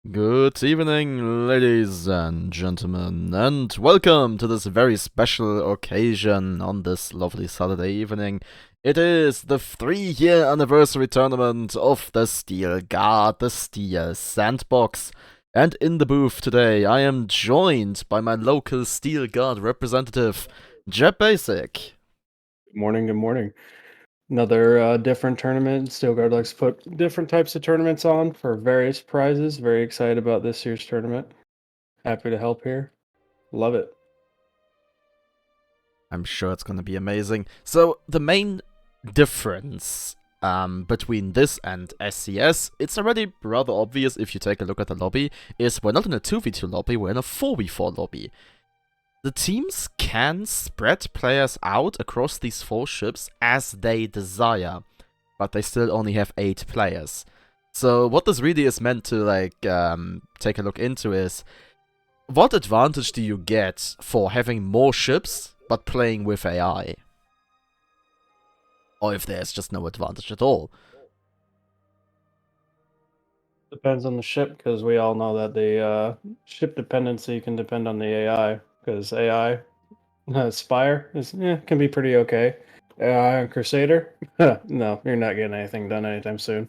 Good evening, ladies and gentlemen, and welcome to this very special occasion on this lovely Saturday evening. It is the 3-year anniversary tournament of the Steel Guard, the Steel Sandbox. And in the booth today, I am joined by my local Steel Guard representative, Yepbasic. Good morning, good morning. Another different tournament. Steelguard likes to put different types of tournaments on for various prizes. Very excited about this year's tournament. Happy to help here. Love it. I'm sure it's gonna be amazing. So, the main difference between this and SCS, it's already rather obvious if you take a look at the lobby, is we're not in a 2v2 lobby, we're in a 4v4 lobby. The teams can spread players out across these 4 ships as they desire, but they still only have 8 players. So what this really is meant to take a look into is, what advantage do you get for having more ships but playing with AI? Or if there's just no advantage at all. Depends on the ship because we all know that the ship dependency can depend on the AI because AI Spire can be pretty okay. AI on Crusader, no, you're not getting anything done anytime soon.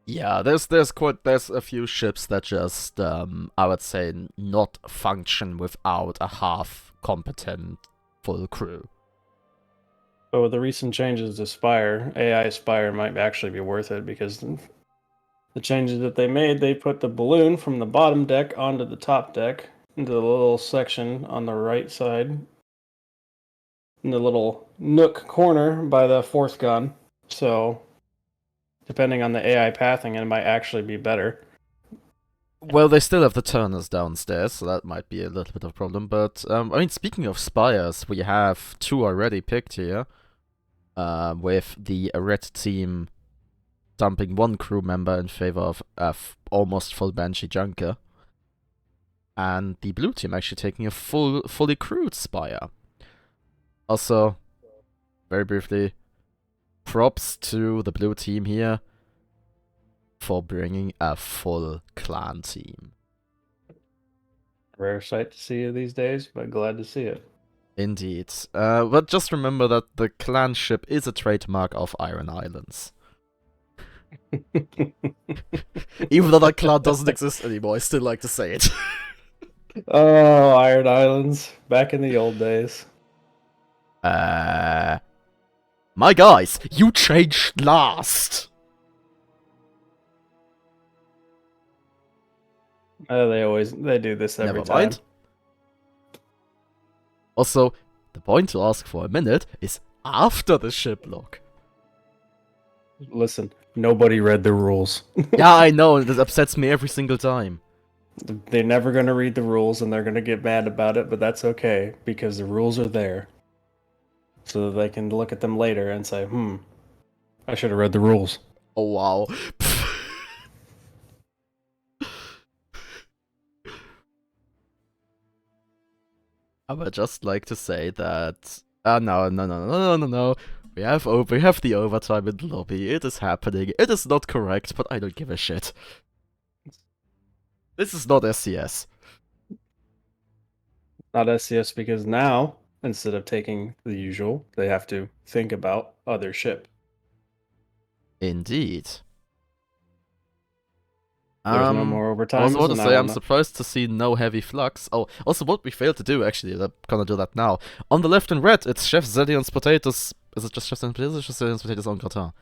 Yeah, there's a few ships that just I would say not function without a half competent full crew. But with the recent changes to Spire, AI Spire might actually be worth it because the changes that they made, they put the balloon from the bottom deck onto the top deck into the little section on the right side in the little nook corner by the fourth gun. So, depending on the AI pathing, it might actually be better. Well, they still have the turners downstairs, so that might be a little bit of a problem. But I mean, speaking of spires, we have 2 already picked here. With the red team dumping 1 crew member in favor of almost full Banshee Junker. And the blue team actually taking a fully crewed Spire. Also, very briefly, props to the blue team here for bringing a full clan team. Rare sight to see these days, but glad to see it. Indeed. But just remember that the clan ship is a trademark of Iron Islands. Even though that clan doesn't exist anymore, I still like to say it. Oh, Iron Islands, back in the old days. My guys, you changed last! They do this every Never time. mind. Also, the point to ask for a minute is after the ship lock. Listen, nobody read the rules. Yeah, I know, this upsets me every single time. They're never going to read the rules and they're going to get mad about it, but that's okay because the rules are there. So that they can look at them later and say, I should have read the rules. Oh, wow. I would just like to say that... no. We have the overtime in the lobby. It is happening. It is not correct, but I don't give a shit. This is not SCS. Not SCS because now, instead of taking the usual, they have to think about other ship. Indeed. There's no more overtime. I also want to say I'm surprised to see no heavy flux. Oh, also what we failed to do, actually, I'm gonna do that now. On the left in red, it's Chef Zedion's Potatoes. Is it just Chef Zedion's Potatoes or Chef Zedion's Potatoes on gratin?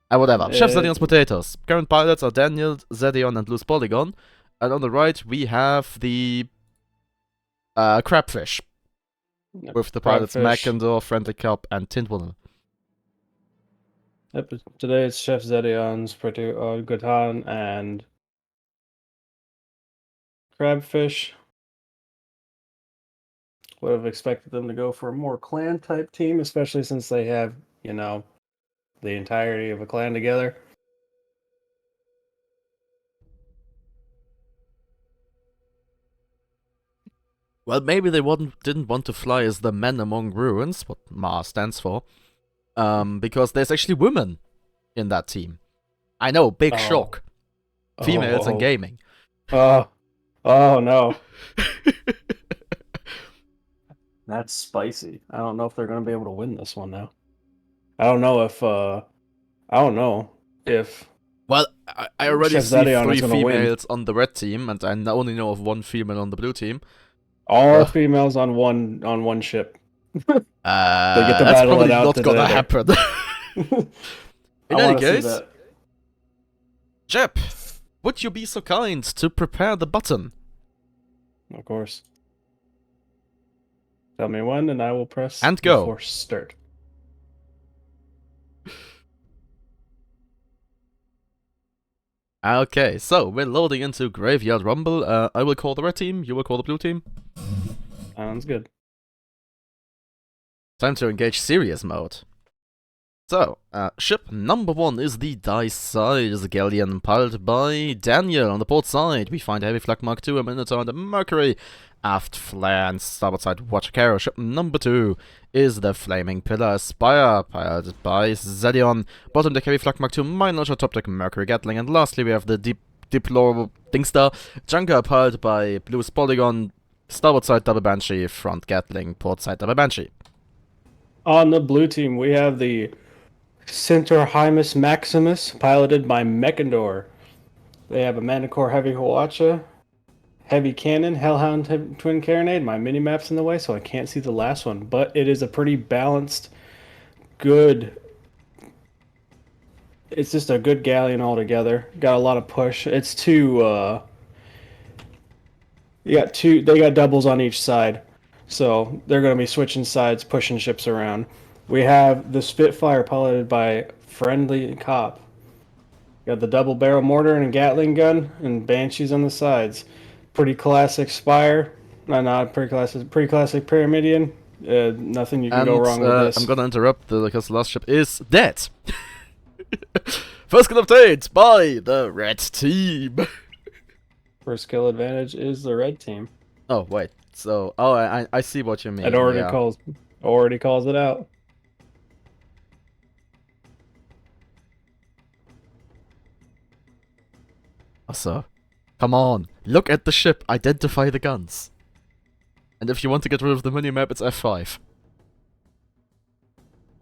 Whatever. Chef Zedion's Potatoes. Current pilots are Daniel, Zedion, and Loose Polygon. And on the right, we have the Crabfish. With the pilots Mackendor, Friendly Cup, and Tintwell. Yep, today it's Chef Zedion's gratin and Crabfish. Would have expected them to go for a more clan type team, especially since they have, the entirety of a clan together. Well, maybe they didn't want to fly as the Men Among Ruins, what MA stands for, because there's actually women in that team. I know, big shock. Females and Oh, gaming. oh, oh no. That's spicy. I don't know if they're going to be able to win this one now. I don't know if Well, I already Chef see Zadion is 3 going to win. females on the red team, and I only know of 1 female on the blue team. All So, females on one ship. They get to that's battle probably it out not gonna happen. I In any want to see case, that. Jep, would you be so kind to prepare the button? Of course. Tell me when, and I will press And the go. force start. Okay, so we're loading into Graveyard Rumble. I will call the red team, you will call the blue team. Sounds good. Time to engage serious mode. So, ship number 1 is the Dice Size Galleon, piloted by Daniel. On the port side, we find a Heavy Flak Mark II, a Minotaur, and a Mercury. Aft flank, starboard side, Watcher Carrier. Ship number 2 is the Flaming Pillar Spire, piloted by Zedion. Bottom deck, Heavy Flak Mark II, Minotaur, top deck, Mercury Gatling. And lastly, we have the Deplorable Dingstar Junker, piloted by Blue's Polygon. Starboard side, Double Banshee, front Gatling, port side, Double Banshee. On the blue team, we have the Centaurhymus Maximus, piloted by Mechindor. They have a Manticore Heavy Huacha, Heavy Cannon, Hellhound Twin Carronade. My minimap's in the way, so I can't see the last one. But it is a pretty balanced, good... It's just a good galleon altogether. Got a lot of push. It's two... They got doubles on each side. So they're going to be switching sides, pushing ships around. We have the Spitfire, piloted by Friendly Cop. Got the double barrel mortar and a Gatling gun, and Banshees on the sides. Pretty classic Spire. Not pretty classic Pyramidion. Nothing you can go wrong with this. I'm gonna interrupt because the last ship is dead. First kill obtained by the red team. First kill advantage is the red team. Oh wait, so I see what you mean. It already calls it out. Also, come on, look at the ship, identify the guns. And if you want to get rid of the minimap, it's F5.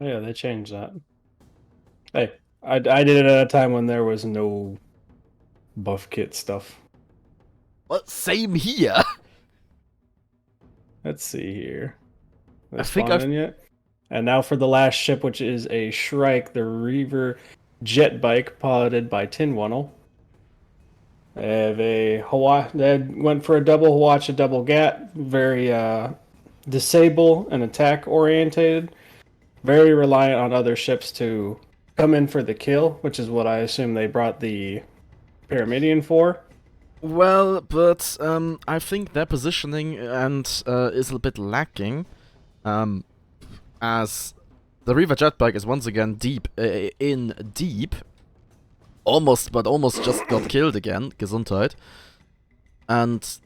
Yeah, they changed that. Hey, I did it at a time when there was no buff kit stuff. Well, same here. Let's see here. I think I've... yet. And now for the last ship, which is a Shrike, the Reaver jet bike, piloted by Tinwunnel. They have they went for a double watch, a double gat, very disable and attack orientated, very reliant on other ships to come in for the kill, which is what I assume they brought the Pyramidion for. Well, but I think their positioning is a bit lacking, as the Reaver Jetbike is once again deep, almost just got killed again, Gesundheit, and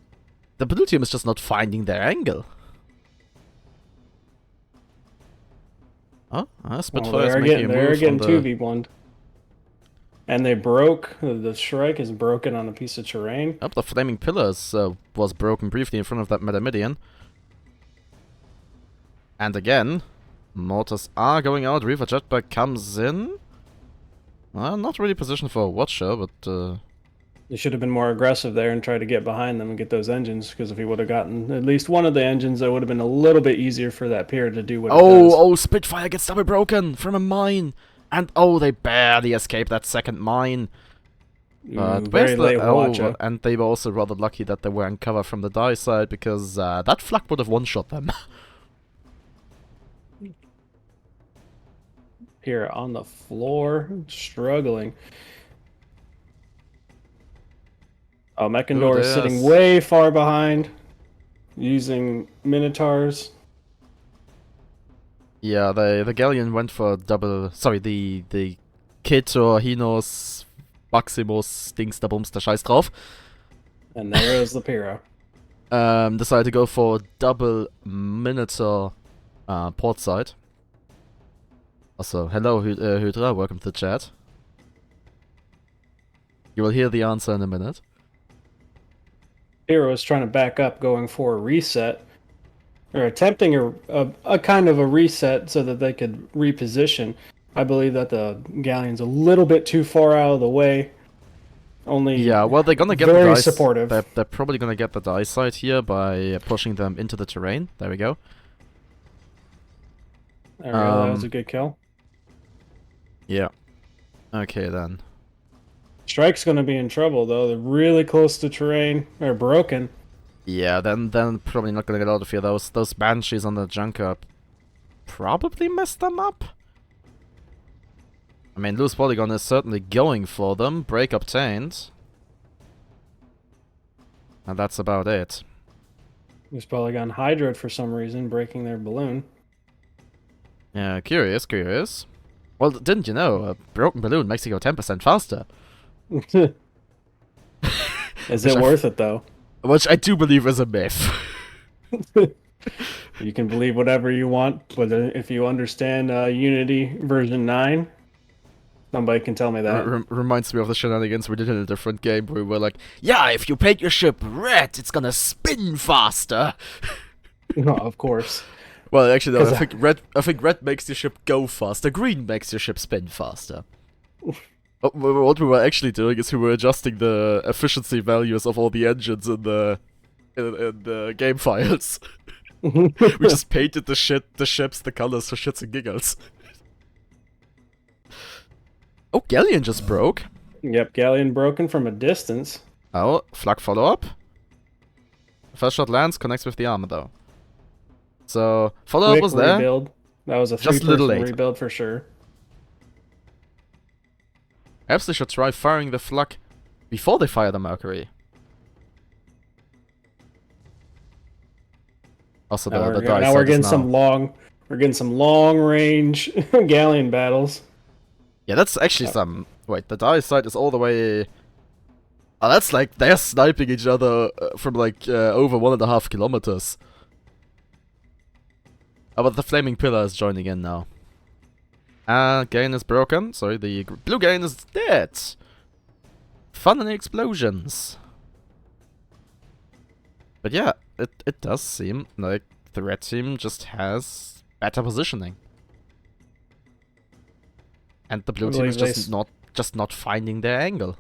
the blue team is just not finding their angle. Oh, Spitfire is making a move. They're getting 2v1'd. And they broke. The Shrike is broken on a piece of terrain. Oh, the Flaming Pillars was broken briefly in front of that Metamidian. And again, mortars are going out. Reaver Jetbike comes in. Not really positioned for a Watcher, but... They should have been more aggressive there and tried to get behind them and get those engines, because if he would have gotten at least one of the engines, it would have been a little bit easier for that pier to do what it does. Oh, Spitfire gets double broken from a mine! And they barely escaped that second mine. But very late Watcher. And they were also rather lucky that they were in cover from the die side, because that flak would have one-shot them. Here on the floor, struggling. Oh, Mechindor is sitting way far behind, using Minotaurs. Yeah, the Galleon went for double... Sorry, the Ketor, Hinos, Maximus, Dingster, Bumster, Scheiß drauf. And there is the Pyro. Decided to go for double Minotaur port side. Also, hello Hydra, welcome to the chat. You will hear the answer in a minute. Hero is trying to back up, going for a reset, or attempting a kind of a reset so that they could reposition. I believe that the Galleon's a little bit too far out of the way. Only Yeah, well, they're gonna get very the dice. supportive. They're probably gonna get the dice side here by pushing them into the terrain. There we go. There we go. That was a good kill. Yeah. Okay then. Strike's going to be in trouble though. They're really close to terrain. They're broken. Yeah, then probably not gonna get out of here. Those banshees on the junker probably messed them up. I mean, loose polygon is certainly going for them. Break obtained. And that's about it. Loose polygon Hydroid for some reason, breaking their balloon. Yeah, curious. Well, didn't you know, a broken balloon makes you go 10% faster? Is it worth it though? Which I do believe is a myth. You can believe whatever you want, but if you understand Unity version 9, somebody can tell me that. Reminds me of the shenanigans we did in a different game where we were like, yeah, if you paint your ship red, it's gonna spin faster. Oh, of course. Well, actually, no, I think red makes your ship go faster. Green makes your ship spin faster. What we were actually doing is we were adjusting the efficiency values of all the engines in the game files. We just painted the ships, the colors for shits and giggles. Oh, Galleon just broke. Yep, Galleon broken from a distance. Oh, flak follow-up. First shot lands, connects with the armor though. So, follow-up was there. Rebuild. That was a Just a little late. rebuild for sure. Perhaps they should try firing the flak before they fire the Mercury. Also, Now the dice. now we're getting some long range Galleon battles. Yeah, that's actually some. Wait, the dice side is all the way. Oh, that's like they're sniping each other from like over 1.5 kilometers. Oh, but the flaming pillar is joining in now. Gain is broken. Sorry, the blue gain is dead. Fun and explosions. But yeah, it does seem like the red team just has better positioning. And the blue team is just not finding their angle.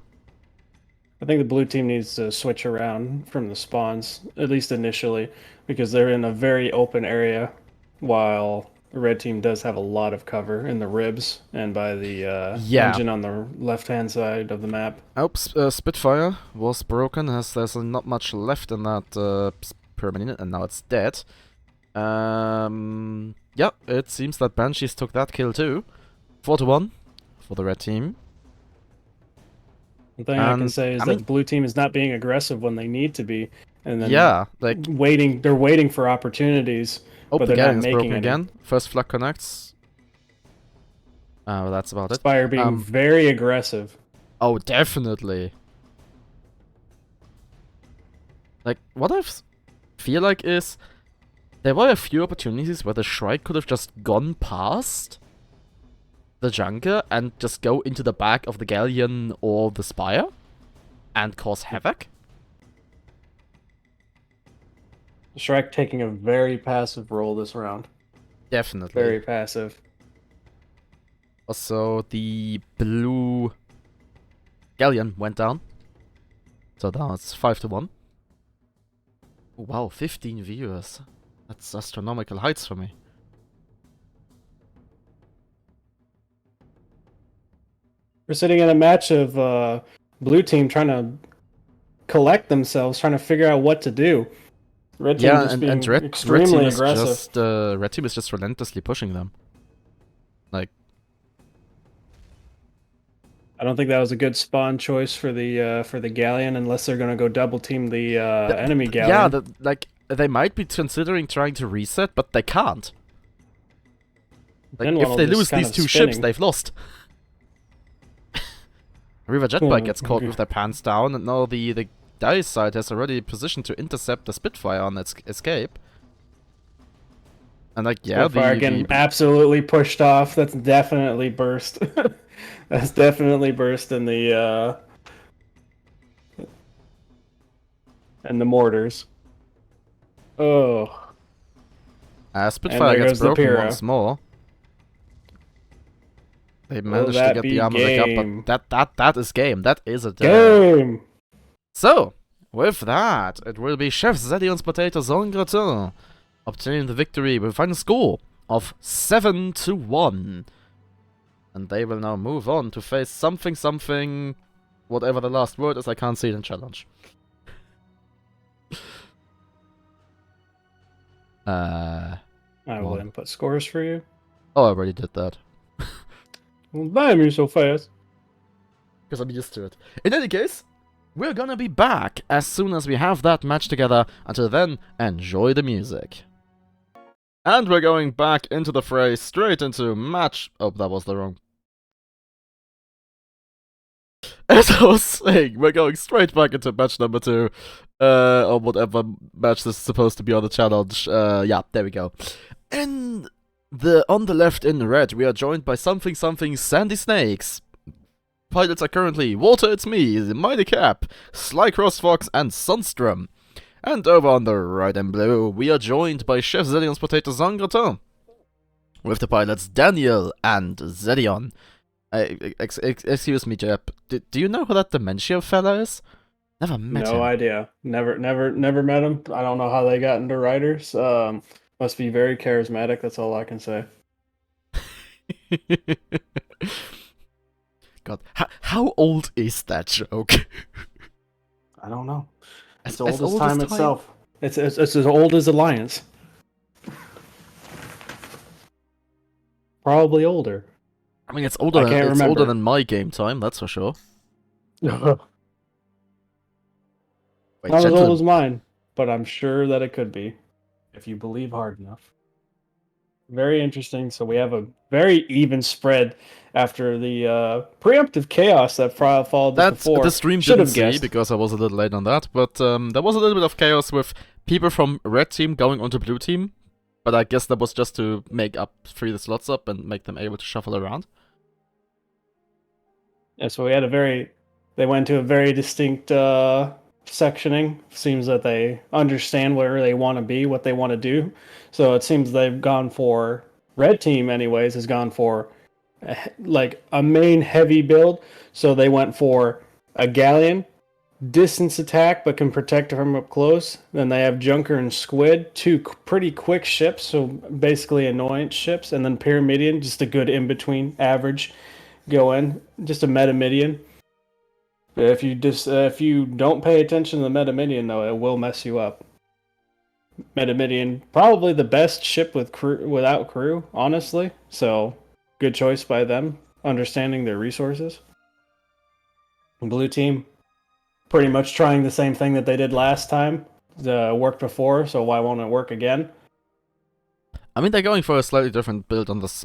I think the blue team needs to switch around from the spawns, at least initially, because they're in a very open area, while the red team does have a lot of cover in the ribs and by the engine on the left-hand side of the map. Oops, Spitfire was broken as there's not much left in that pyramid, and now it's dead. Yeah, it seems that Banshees took that kill too. 4-1 for the red team. The thing I can say is that the blue team is not being aggressive when they need to be, and then like they're waiting for opportunities. Oh, but the they're Galleon's not broken making again. First flak connects. Well, that's about it. Spire being very aggressive. Oh, definitely. Like, what I feel like is there were a few opportunities where the Shrike could have just gone past the Junker and just go into the back of the Galleon or the Spire and cause havoc. Shrek taking a very passive role this round. Definitely. Very passive. Also, the blue Galleon went down. So now it's 5-1. Oh, wow, 15 viewers. That's astronomical heights for me. We're sitting in a match of blue team trying to collect themselves, trying to figure out what to do. Red team just being extremely aggressive. Red team is just relentlessly pushing them. Like, I don't think that was a good spawn choice for the Galleon, unless they're gonna go double team the enemy Galleon. Yeah, like they might be considering trying to reset, but they can't. Like, if they lose these two ships, they've lost. River Jetbike gets caught with their pants down, and now the dice side has already positioned to intercept the Spitfire on its escape. And like, yeah, Spitfire getting absolutely pushed off. That's definitely burst. That's definitely burst in the And the mortars. Oh. Spitfire there gets goes the broken Pyro. once more. They Will managed to that get be the armor back up, game? but that is game. That is a Game! So, with that, it will be Chef Zedion's Potatoes en gratin obtaining the victory with a final score of 7-1. And they will now move on to face something, whatever the last word is, I can't see it in challenge. I will input scores for you. Oh, I already did that. Well, damn, you're so fast. Because I'm used to it. In any case, we're gonna be back as soon as we have that match together. Until then, enjoy the music. And we're going back into the fray, straight into match... Oh, that was the wrong... As I was saying, we're going straight back into match number 2. Or whatever match this is supposed to be on the challenge. Yeah, there we go. On the left in red, we are joined by something Sandy Snakes. Pilots are currently Water It's Me, Mighty Cap, Sly Crossfox, and Sunstrom. And over on the right in blue, we are joined by Chef Zedion's Potatoes en gratin, with the pilots Daniel and Zedion. Excuse me, Jep. Do you know who that dementia fella is? Never met him. No idea. Never met him. I don't know how they got into writers. Must be very charismatic. That's all I can say. God, how old is that joke? I don't know. It's As old as time itself. It's as old as Alliance. Probably older. I mean, it's older. It's older than my game time. That's for sure. Wait, not as old as mine, but I'm sure that it could be, if you believe hard enough. Very interesting. So we have a very even spread after the preemptive chaos that followed this before. The stream didn't see because I was a little late on that, but there was a little bit of chaos with people from red team going onto blue team, but I guess that was just to free the slots up and make them able to shuffle around. Yeah, so we had they went to a very distinct sectioning. Seems that they understand where they want to be, what they want to do. So it seems they've gone for, red team anyways, has gone for like a main heavy build. So they went for a galleon, distance attack, but can protect from up close. Then they have Junker and Squid, two pretty quick ships, so basically annoyance ships. And then Pyramidion, just a good in-between average go in, just a Metamidion. If you don't pay attention to the Metamidion, though, it will mess you up. Metamidion, probably the best ship without crew, honestly. So, good choice by them, understanding their resources. Blue team, pretty much trying the same thing that they did last time. Worked before, so why won't it work again? I mean, they're going for a slightly different build on this,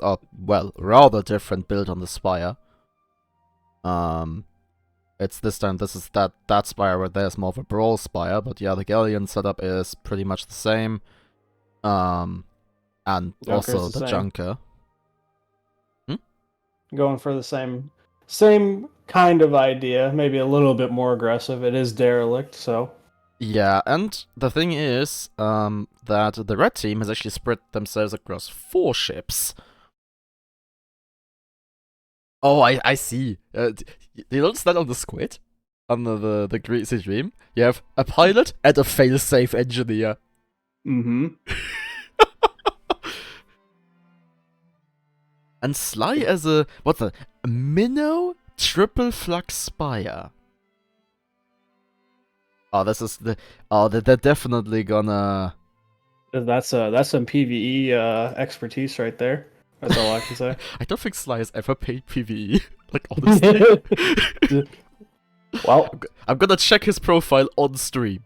rather different build on the Spire. It's this time, this is that Spire where there's more of a Brawl Spire, but yeah, the Galleon setup is pretty much the same. And Junker's also the Junker. Going for the same kind of idea, maybe a little bit more aggressive. It is derelict, so... Yeah, and the thing is, that the red team has actually spread themselves across 4 ships. Oh, I see. You don't stand on the squid? Under the Greasy Dream? You have a pilot and a fail-safe engineer. Mm-hmm. And Sly as a Minnow Triple Flux Spire. Oh, this is they're definitely gonna... That's some PvE expertise right there. That's all I can say. I don't think Sly has ever paid PvE. Like, honestly. Well, I'm gonna check his profile on stream.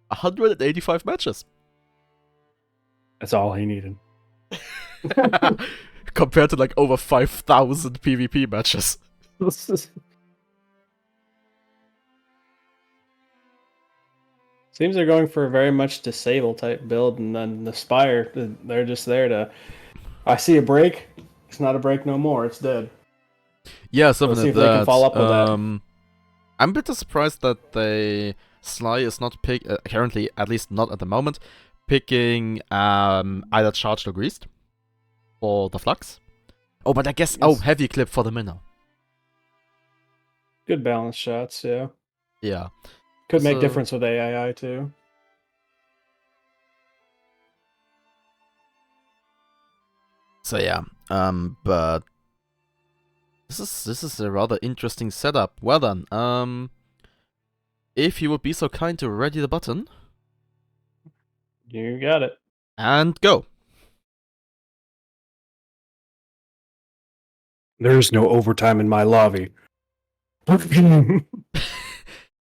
185 matches. That's all he needed. Compared to like over 5,000 PvP matches. Seems they're going for a very much disable type build, and then the Spire, they're just there to... I see a break. It's not a break no more. It's dead. Yeah, something Let's see like if they can follow up with that. I'm a bit surprised that they Sly is not currently, at least not at the moment, picking either charged or greased for the flux. Oh, but I guess heavy clip for the minnow. Good balance shots, yeah. Yeah. Could make difference with AII too. So yeah, but this is a rather interesting setup. Well done. If you would be so kind to ready the button. You got it. And go. There's no overtime in my lobby.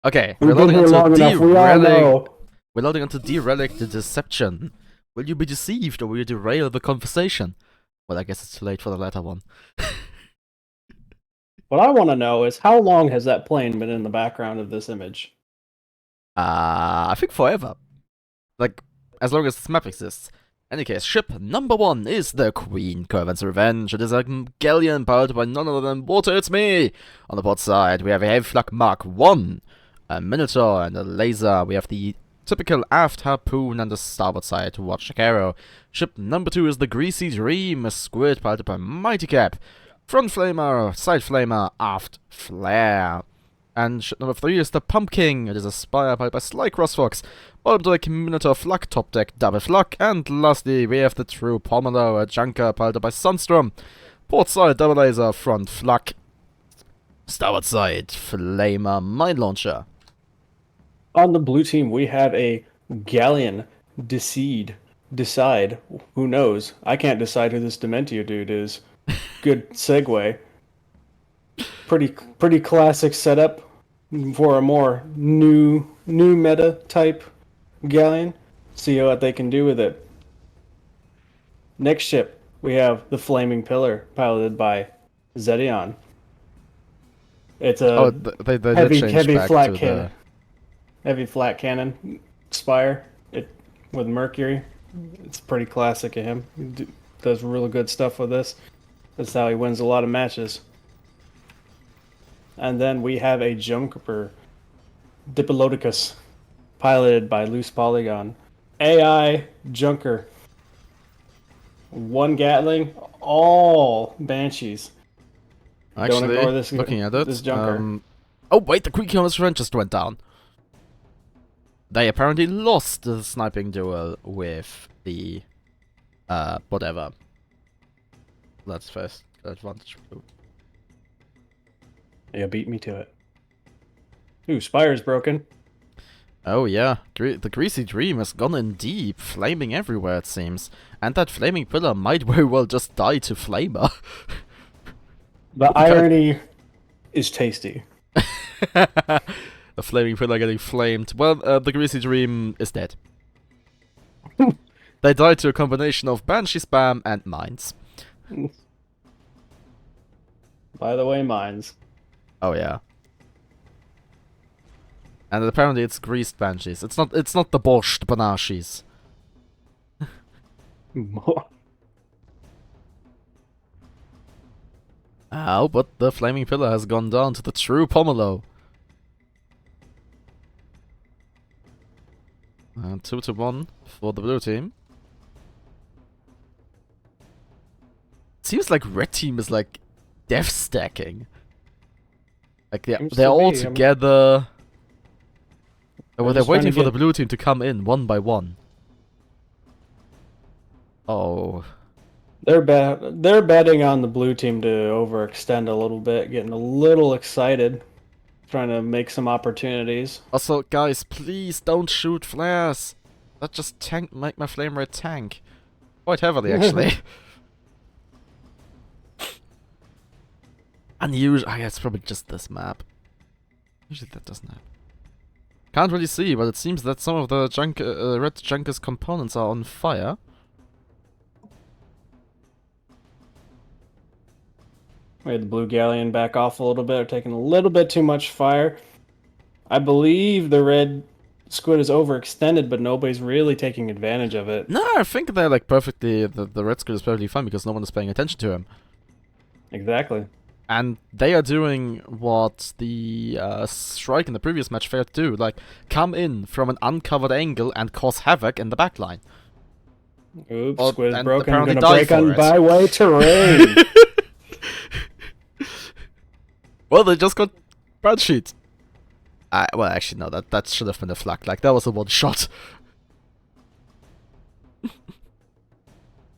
Okay, we're loading onto Derelict the Deception. Will you be deceived or will you derail the conversation? Well, I guess it's too late for the latter one. What I want to know is how long has that plane been in the background of this image? I think forever. Like, as long as this map exists. In any case, ship number 1 is the Queen Covenant's Revenge. It is a galleon powered by none other than Water It's Me. On the port side, we have a heavy flak Mark 1, a Minotaur, and a laser. We have the typical aft harpoon and the starboard side watch arrow. Ship number 2 is the Greasy Dream, a squid piloted by Mighty Cap. Front flamer, side flamer, aft flare. And ship number 3 is the Pumpkin. It is a spire piloted by Sly Crossfox. Bottom deck, Minotaur flak, top deck, double flak. And lastly, we have the True Pomelo, a junker piloted by Sunstrom. Port side, double laser, front flak. Starboard side, flamer, mine launcher. On the blue team, we have a galleon, decide. Who knows? I can't decide who this Dementio dude is. Good segue. Pretty classic setup for a more new meta type galleon. See what they can do with it. Next ship, we have the Flaming Pillar, piloted by Zedion. It's a heavy flat cannon. Heavy flat cannon spire with Mercury. It's pretty classic of him. He does really good stuff with this. That's how he wins a lot of matches. And then we have a Jumper, Diplodocus, piloted by Loose Polygon. AI Junker. 1 Gatling, all Banshees. Actually, don't ignore this, looking at it, this Junker. Oh wait, the Queen Covenant's Revenge just went down. They apparently lost the sniping duel with the whatever. Let's first advantage. Yeah, beat me to it. Ooh, Spire's broken. Oh yeah, the Greasy Dream has gone in deep, flaming everywhere it seems. And that Flaming Pillar might very well just die to Flamer. The irony is tasty. The Flaming Pillar getting flamed. Well, the Greasy Dream is dead. They died to a combination of Banshee spam and mines. By the way, mines. Oh yeah. And apparently it's greased banshees. It's not the borscht banashis. Oh, but the Flaming Pillar has gone down to the True Pomelo. 2-1 for the blue team. Seems like red team is like death stacking. Like they're all together. Well, they're waiting for the blue team to come in one by one. Oh. They're betting on the blue team to overextend a little bit, getting a little excited, trying to make some opportunities. Also, guys, please don't shoot flares. That just make my flame red tank. Quite heavily, actually. Unusual. I guess it's probably just this map. Usually that doesn't happen. Can't really see, but it seems that some of the red Junker's components are on fire. We had the blue galleon back off a little bit, or taking a little bit too much fire. I believe the red squid is overextended, but nobody's really taking advantage of it. No, I think they're like perfectly. The red squid is perfectly fine because no one is paying attention to him. Exactly. And they are doing what the strike in the previous match failed to do, like come in from an uncovered angle and cause havoc in the backline. Oops, Squid is and broken. apparently Gonna die break for on it. byway terrain. Well, they just got bad sheet. Well, actually, no, that should have been a flag. Like, that was a one shot.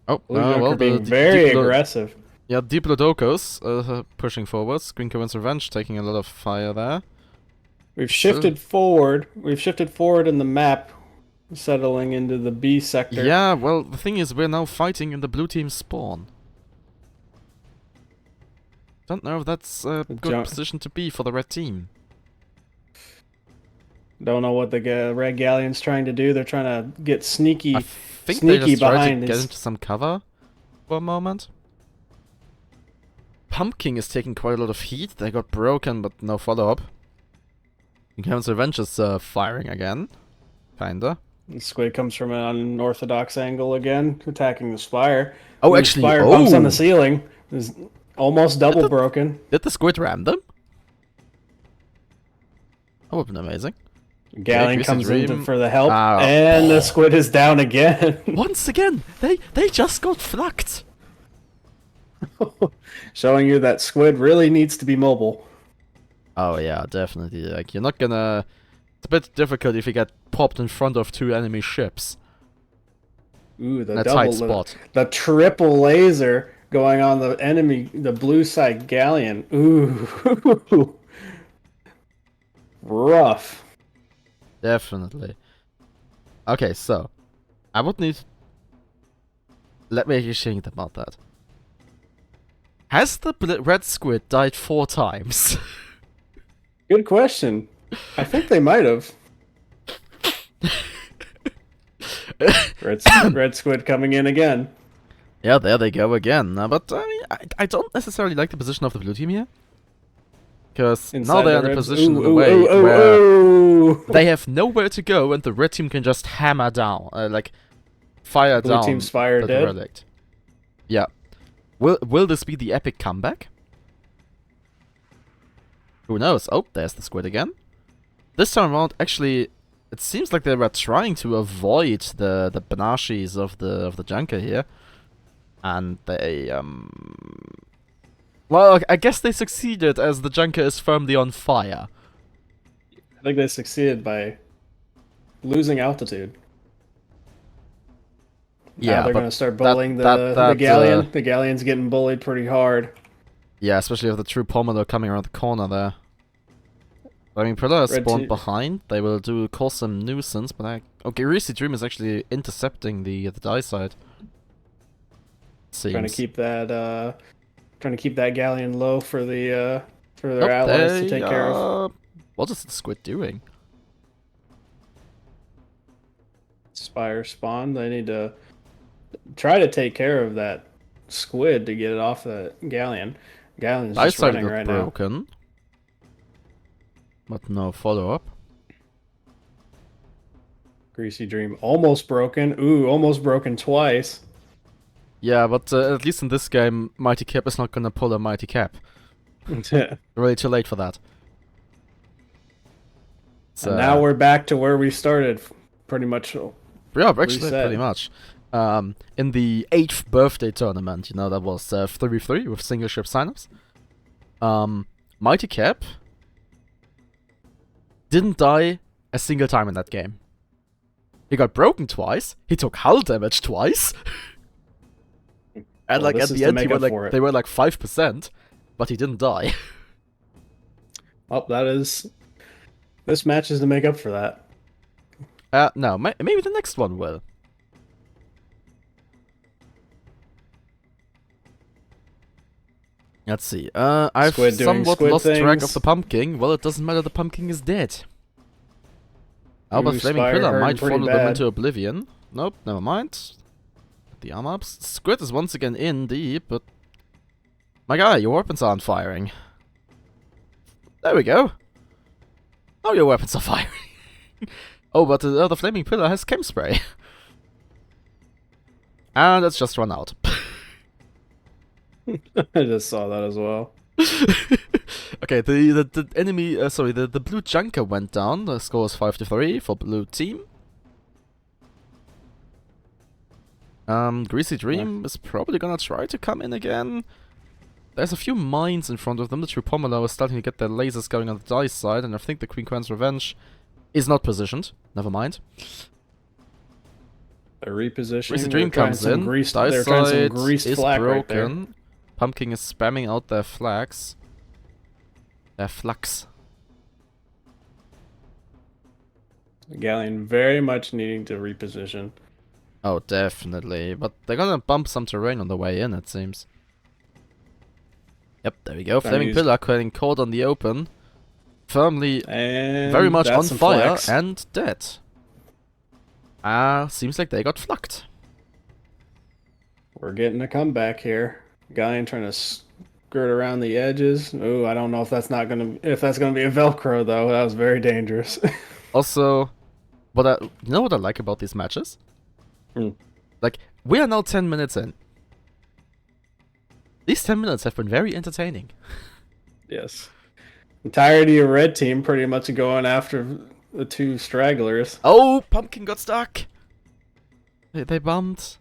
Oh, Blue Junker being very aggressive. Yeah, Diplodocus pushing forwards. Green Covenant's Revenge taking a lot of fire there. We've shifted forward. We've shifted forward in the map, settling into the B sector. Yeah, well, the thing is, we're now fighting in the blue team spawn. Don't know if that's a good position to be for the red team. Don't know what the red galleon's trying to do. They're trying to get sneaky. I think sneaky they just behind tried to get into some cover for a moment. Pumpkin is taking quite a lot of heat. They got broken, but no follow-up. Covenant's Revenge is firing again. Kinda. Squid comes from an unorthodox angle again, attacking the Spire. Oh, actually, Spire bumps on the ceiling. Is almost double broken. Did the Squid ram them? That would have been amazing. Galleon comes in for the help, and the Squid is down again. Once again, they just got flacked. Showing you that Squid really needs to be mobile. Oh yeah, definitely. Like, you're not gonna... It's a bit difficult if you get popped in front of two enemy ships. Ooh, the tight spot. The triple laser going on the blue side galleon. Ooh. Rough. Definitely. Okay, so I would need... Let me actually think about that. Has the red squid died 4 times? Good question. I think they might have. Red squid coming in again. Yeah, there they go again. But I mean, I don't necessarily like the position of the blue team here. Because now they're in a position in the way where they have nowhere to go and the red team can just hammer down, like fire down blue team's fire the dead. relic. Yeah. Will this be the epic comeback? Who knows? Oh, there's the squid again. This time around, actually, it seems like they were trying to avoid the banashis of the Junker here, and they well, I guess they succeeded as the Junker is firmly on fire. I think they succeeded by losing altitude. Yeah, now they're going to start bullying the galleon. The galleon's getting bullied pretty hard. Yeah, especially with the true Pomelo coming around the corner there. I mean, Predator spawned behind. They will cause some nuisance, but okay, Greasy Dream is actually intercepting the die side. Trying to keep that galleon low for their allies to take care of. What is the squid doing? Spire spawn. They need to try to take care of that squid to get it off the galleon. Galleon's just running right now. Broken, but no follow-up. Greasy Dream almost broken. Ooh, almost broken twice. Yeah, but at least in this game, Mighty Cap is not gonna pull a Mighty Cap. Really too late for that. So now we're back to where we started, pretty much. Yeah, actually, pretty much. In the 8th birthday tournament, you know, that was 3v3 with single ship signups. Mighty Cap didn't die a single time in that game. He got broken twice. He took hull damage twice. And like at the end, they were like 5%, but he didn't die. Oh, this match is to make up for that. No, maybe the next one will. Let's see. I've somewhat lost track of the pumpkin. Well, it doesn't matter. The pumpkin is dead. Alba's Flaming Pillar might follow them into oblivion. Nope, never mind. The arm ups. Squid is once again in deep, but my guy, your weapons aren't firing. There we go. Oh, your weapons are firing. Oh, but the other Flaming Pillar has Chem Spray. And it's just run out. I just saw that as well. Okay, the enemy, sorry, the blue junker went down. The score is 5-3 for blue team. Greasy Dream is probably gonna try to come in again. There's a few mines in front of them. The true Pomelo is starting to get their lasers going on the dice side, and I think the Queen Queen's Revenge is not positioned. Never mind. They're repositioning. Greasy Dream comes in. Dice side is broken. Right, Pumpkin is spamming out their flags. Their flux. Galleon very much needing to reposition. Oh, definitely. But they're gonna bump some terrain on the way in, it seems. Yep, there we go. Flaming Pillar getting caught on the open. Firmly, and very much on fire flex. and dead. Seems like they got flucked. We're getting a comeback here. Galleon trying to skirt around the edges. Ooh, I don't know if that's gonna be a Velcro though. That was very dangerous. Also, you know what I like about these matches? Like, we are now 10 minutes in. These 10 minutes have been very entertaining. Yes. Entirety of red team pretty much going after the two stragglers. Oh, Pumpkin got stuck. They bumped.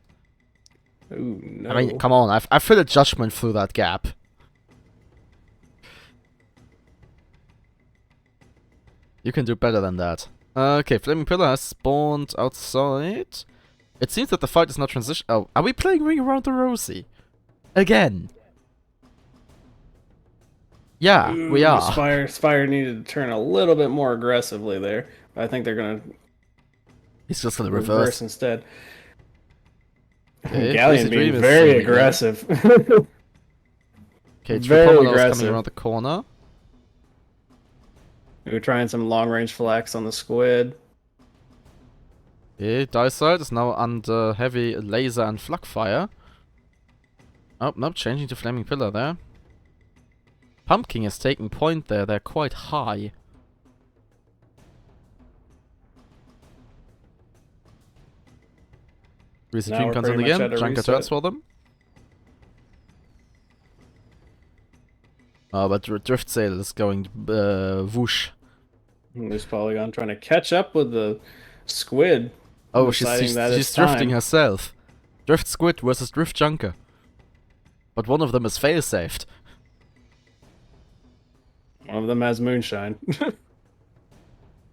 Ooh, no. I mean, come on. I feel a judgment through that gap. You can do better than that. Okay, Flaming Pillar has spawned outside. It seems that the fight is not transition. Oh, are we playing Ring Around the Rosie? Again. Yeah, Ooh, we are. Spire needed to turn a little bit more aggressively there. I think they're gonna. He's just gonna reverse instead. Okay, Galleon being very aggressive. Okay, very aggressive. Coming around the corner. We're trying some long range flex on the squid. Okay, dice side is now under heavy laser and flak fire. Oh, nope, changing to Flaming Pillar there. Pumpkin is taking point there, they're quite high. Greasy Dream comes in again, Junker turns for them. Oh, but Drift Sail is going whoosh. This Polygon trying to catch up with the squid. Oh, she's drifting herself. Drift Squid versus Drift Junker. But one of them is fail-saved. One of them has moonshine.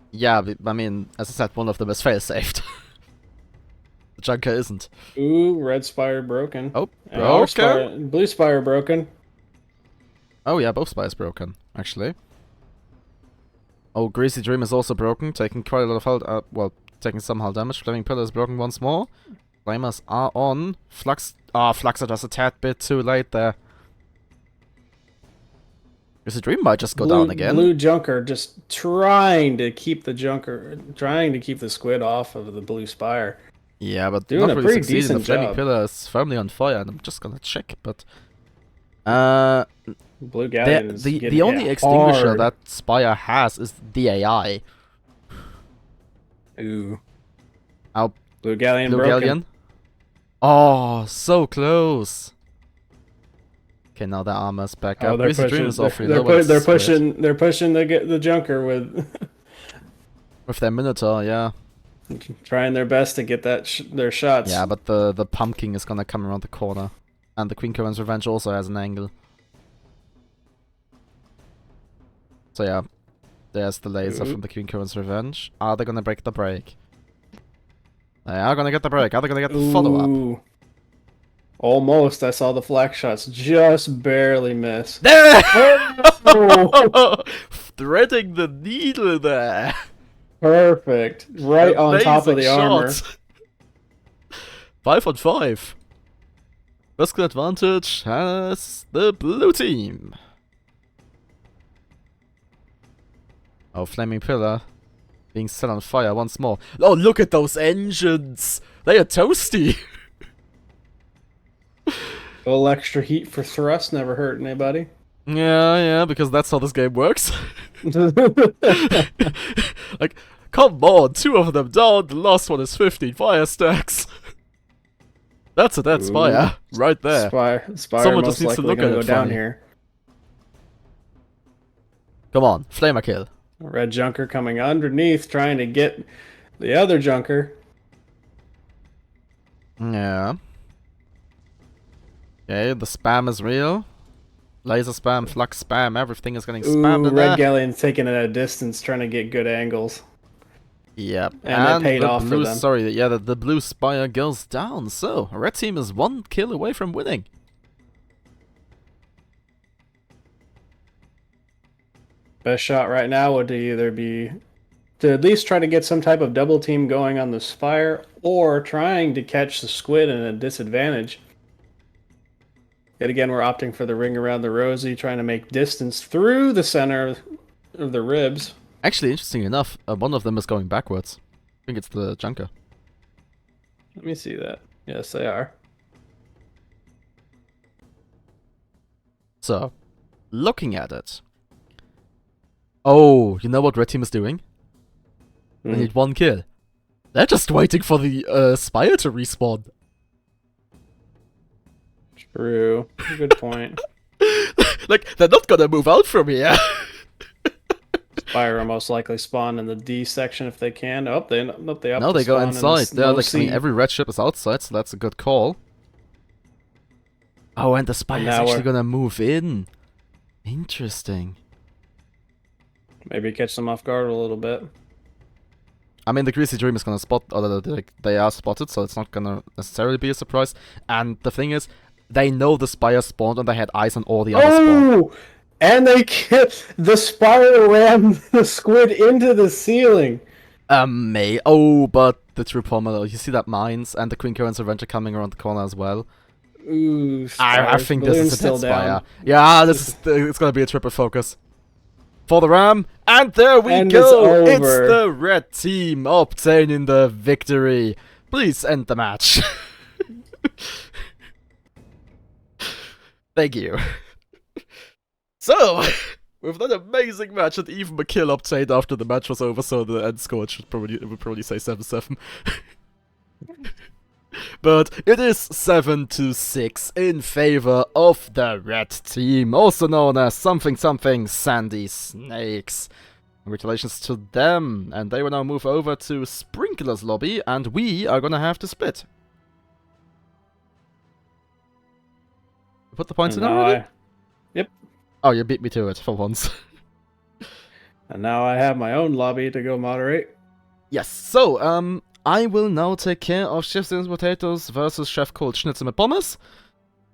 Yeah, I mean, as I said, one of them is fail-saved. The Junker isn't. Ooh, red spire broken. Oh, broken. Blue spire broken. Oh yeah, both spires broken, actually. Oh, Greasy Dream is also broken, taking quite a lot of health, well, taking some hull damage. Flaming Pillar is broken once more. Flamers are on. Flux are just a tad bit too late there. Greasy Dream might just go down again. Blue Junker just trying to keep the squid off of the blue spire. Yeah, but doing not a really pretty succeeding. decent The Flaming job. Pillar is firmly on fire, and I'm just gonna check, but Blue Galleon is the only extinguisher hard. that Spire has is the AI. Ooh. Our Blue Galleon Blue broken. Galleon. Oh, so close. Okay, now the armor's back up. They're Dream is awfully low, pushing. but They're it's pushing. They're pushing the Junker with their Minotaur, yeah. trying their best to get their shots. Yeah, but the Pumpkin is gonna come around the corner, and the Queen Cohen's Revenge also has an angle. So yeah, there's the laser from the Queen Cohen's Revenge. Are they gonna break the break? They are gonna get the break. Are they gonna get the follow-up? Almost. I saw the flak shots just barely miss. There! Threading the needle there. Perfect. Right on top of the armor. 5 on 5. First skill advantage has the blue team. Oh, Flaming Pillar being set on fire once more. Oh, look at those engines! They are toasty! A little extra heat for thrust never hurt anybody. Yeah, because that's how this game works. Like, come on, 2 of them down, the last one is 15 fire stacks. That's a dead Spire, right there. Spire Someone most just needs to likely look gonna at go it down funny. here. Come on, flamer kill. Red Junker coming underneath, trying to get the other Junker. Yeah. Okay, the spam is real. Laser spam, flux spam, everything is getting spammed in Red there. Galleon's taking it at a distance, trying to get good angles. Yep. And it paid the off blue, for them. sorry, yeah, the blue spire goes down. So, red team is 1 kill away from winning. Best shot right now would either be to at least try to get some type of double team going on the Spire, or trying to catch the Squid in a disadvantage. Yet again, we're opting for the ring around the rosy, trying to make distance through the center of the ribs. Actually, interesting enough, one of them is going backwards. I think it's the Junker. Let me see that. Yes, they are. So, looking at it. Oh, you know what red team is doing? They need 1 kill. They're just waiting for the Spire to respawn. True. Good point. Like, they're not gonna move out from here. Spire will most likely spawn in the D section if they can. Oh, they No, they go inside. They're like, I mean, every red ship is outside, so that's a good call. Oh, and the Spire is actually gonna move in. Interesting. Maybe catch them off guard a little bit. I mean, the Greasy Dream is gonna spot, or they are spotted, so it's not gonna necessarily be a surprise. And the thing is, they know the Spire spawned and they had eyes on all the other spawn. And they the Spire ran the Squid into the ceiling. Oh, but the true Pommel, you see that mines and the Queen Current Surrender coming around the corner as well. Ooh, I think this is a dead Spire. Yeah, it's gonna be a triple focus. For the Ram, and there we go! It's the red team obtaining the victory. Please end the match. Thank you. So, with that amazing match and even a kill obtained after the match was over, so the end score would probably say 7-7. But it is 7-6 in favor of the red team, also known as something Sandy Snakes. Congratulations to them, and they will now move over to Sprinkler's lobby, and we are gonna have to split. Put the points in already? Yep. Oh, you beat me to it for once. And now I have my own lobby to go moderate. Yes, so, I will now take care of Chef Steams Potatoes versus Chef Cold Schnitzel mit Pommes.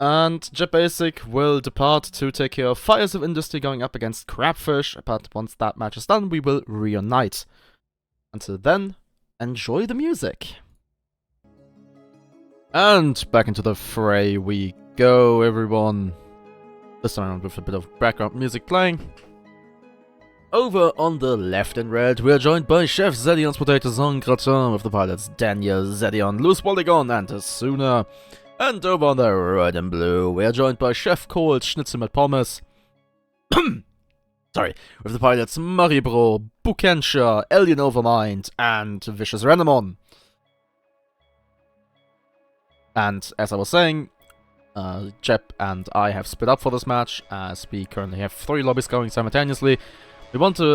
And Yepbasic will depart to take care of Fires of Industry going up against Crabfish. But once that match is done, we will reunite. Until then, enjoy the music. And back into the fray we go, everyone. This time around with a bit of background music playing. Over on the left in red, we are joined by Chef Zedion's Potatoes en Gratin with the pilots Daniel, Zedion, Loose Polygon, and Asuna. And over on the red and blue, we are joined by Chef Cold Schnitzel mit Pommes. Sorry, with the pilots Maribro, Bukensha, Alien Overmind, and Vicious Renamon. And as I was saying, Jep and I have split up for this match, as we currently have 3 lobbies going simultaneously. We want to,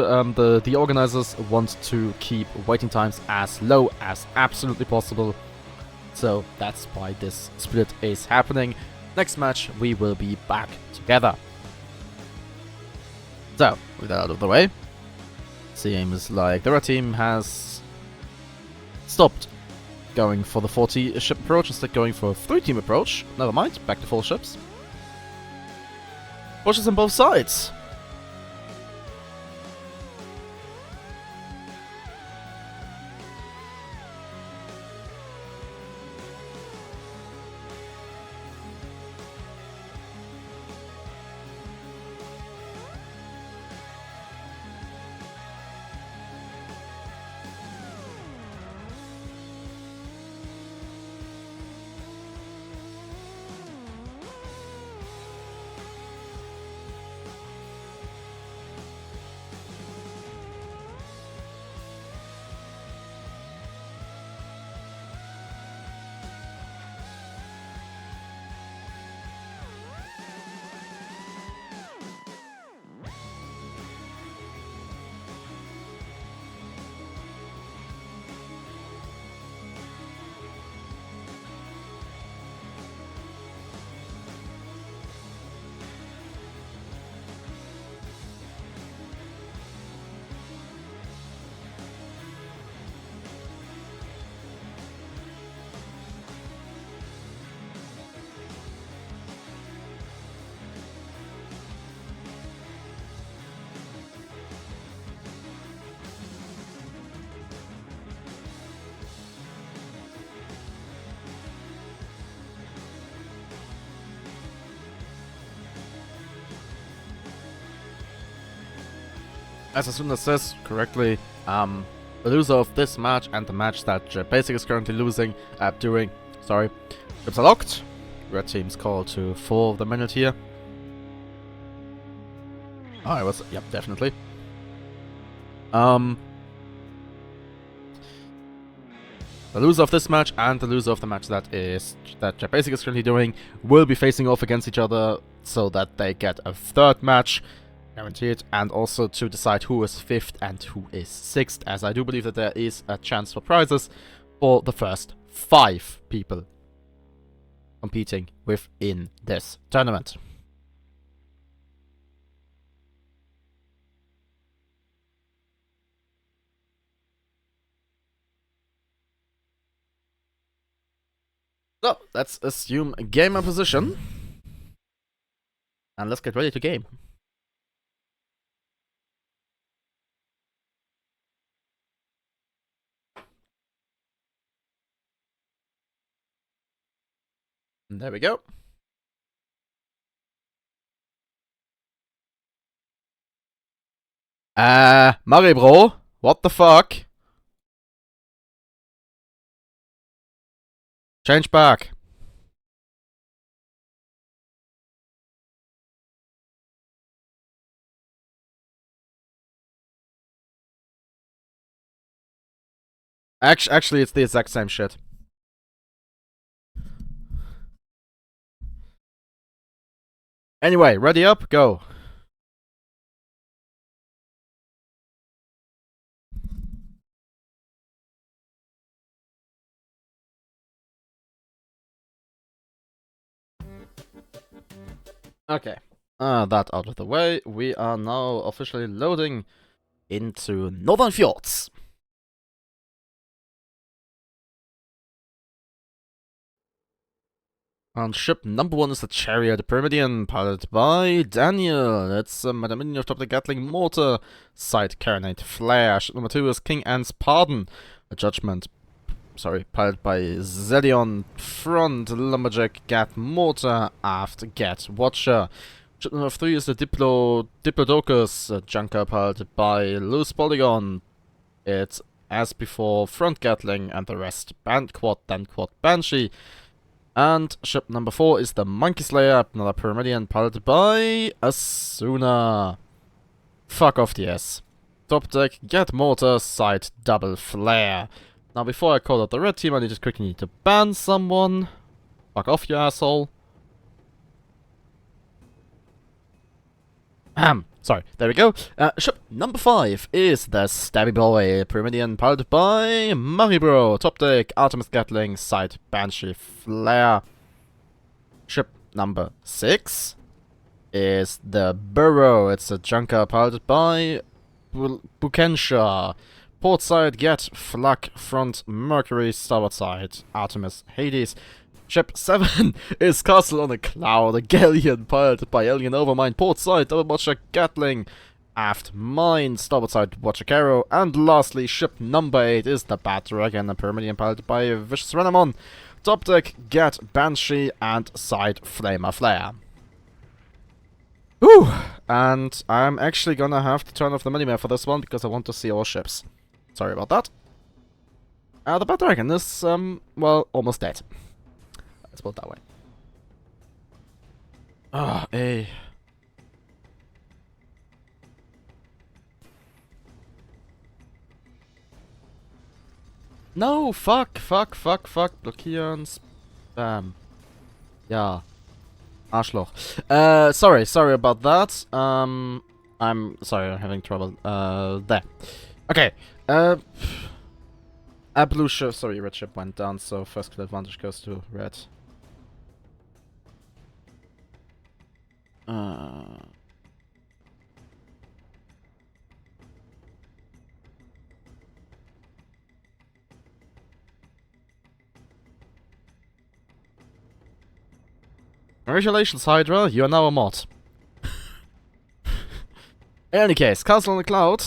the organizers want to keep waiting times as low as absolutely possible. So that's why this split is happening. Next match, we will be back together. So, with that out of the way, seems like the red team has stopped going for the 40 ship approach, instead going for a 3-team approach. Never mind, back to full ships. Pushes on both sides. as Asuna says correctly, the loser of this match and the match that Yepbasic is currently losing, ships are locked. Red team's called to 4 of the minute here. Oh, I was, yep, definitely. The loser of this match and the loser of the match that Yepbasic is currently doing will be facing off against each other so that they get a third match, guaranteed, and also to decide who is 5th and who is 6th, as I do believe that there is a chance for prizes for the first 5 people competing within this tournament. So, let's assume gamer position. And let's get ready to game. And there we go. Murray bro, what the fuck? Change back. Actually, it's the exact same shit. Anyway, ready up, go. Okay. That out of the way, we are now officially loading into Northern Fjords. And ship number 1 is the Chariot, the Pyramidian, piloted by Daniel. It's a Madaminion of top the Gatling mortar, side Carronite flare. Ship number 2 is King Anne's Pardon, a Judgment, piloted by Zedion, front Lumberjack Gat mortar, aft Gat Watcher. Ship number 3 is the Diplodocus, a Junker, piloted by Loose Polygon. It's, as before, front Gatling and the rest Band Quad, then Quad Banshee. And ship number 4 is the Monkey Slayer, another Pyramidian, piloted by Asuna. Fuck off the S. Top deck, Get Mortar, side double flare. Now before I call out the red team, I just quickly need to ban someone. Fuck off, you asshole. Sorry, there we go. Ship number 5 is the Stabby Boy, Pyramidian, piloted by Murray Bro. Top deck, Artemis Gatling, side Banshee Flare. Ship number 6 is the Burrow. It's a Junker, piloted by Bukensha. Port side, Get, Flak, front, Mercury, starboard side, Artemis, Hades. Ship 7 is Castle on a Cloud, a Galleon, piloted by Alien Overmind, port side, double watcher Gatling, aft mine, starboard side watcher Caro, and lastly, ship number 8 is the Bat Dragon, a Pyramidian, piloted by Vicious Renamon, top deck, Gat, Banshee, and side Flamer Flare. Whew! And I'm actually gonna have to turn off the minimap for this one, because I want to see all ships. Sorry about that. The Bat Dragon is, well, almost dead. Let's put it that way. A. No, fuck, blockieren, spam. Ja. Arschloch. Sorry about that. I'm sorry, I'm having trouble. There. Okay. Blue ship, sorry, red ship went down, so first kill advantage goes to red. Congratulations, Hydra, you are now a mod. In any case, Castle on the Cloud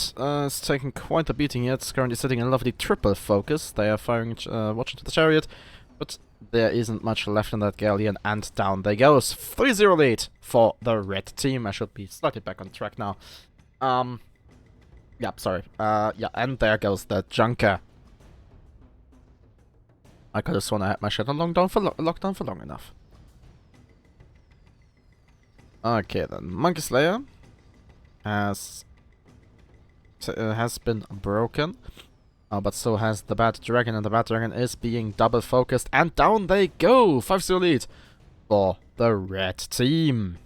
is taking quite a beating here. It's currently sitting in a lovely triple focus. They are firing watching to the Chariot, but there isn't much left in that Galleon, and down they go. 3-0 lead for the red team. I should be slightly back on track now. Yep, sorry. Yeah, and there goes the Junker. I could have sworn I had my shit on lockdown for long enough. Okay, then. Monkey Slayer has been broken. But so has the Bad Dragon, and the Bad Dragon is being double focused. And down they go! 5-0 lead for the red team.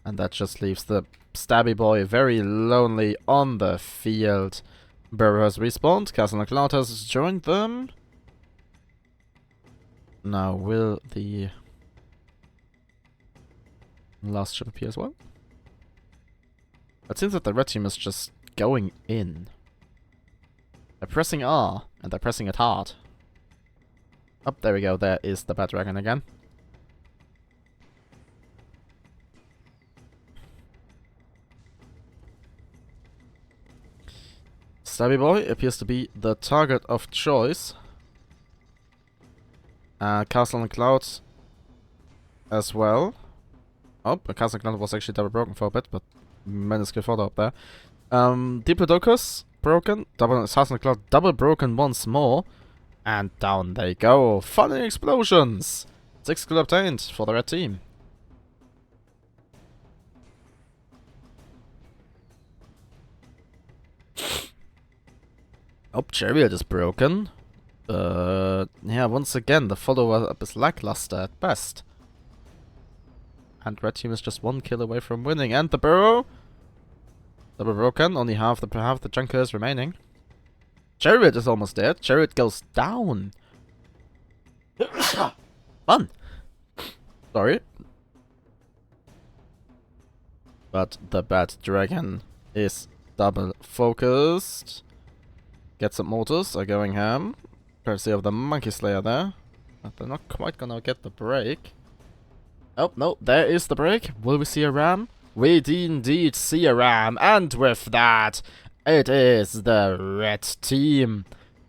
And that just leaves the Stabby Boy very lonely on the field. Burrow has respawned. Castle and Cloud has joined them. Now, will the last ship appear as well? It seems that the red team is just going in. They're pressing R, and they're pressing it hard. Oh, there we go. There is the Bad Dragon again. Stabby Boy appears to be the target of choice. Castle and Cloud as well. Oh, Castle and Cloud was actually double broken for a bit, but minuscule photo up there. Diplodocus broken. Castle and Cloud double broken once more. And down they go. Funny explosions! 6 kill obtained for the red team. Oh, Chariot is broken. Yeah, once again, the follow-up is lackluster at best. And red team is just 1 kill away from winning. And the Burrow, double broken. Only half the Junker is remaining. Chariot is almost dead. Chariot goes down. Fun. Sorry. But the Bad Dragon is double focused. Get some mortars are going ham. Courtesy of the Monkey Slayer there. But they're not quite gonna get the break. Oh, no, there is the break. Will we see a ram? We indeed see a ram. And with that, it is the red team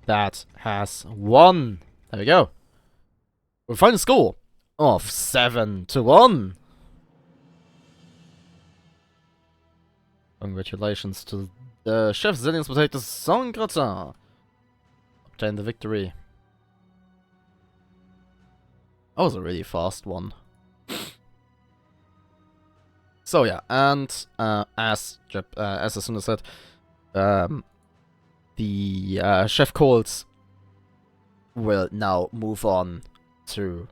that has won. There we go. We'll find a score of 7-1. Congratulations to the Chef Zillions Potatoes Song Gratin. Obtain the victory. That was a really fast one. So yeah, and as Asuna said, the Chef Calls will now move on to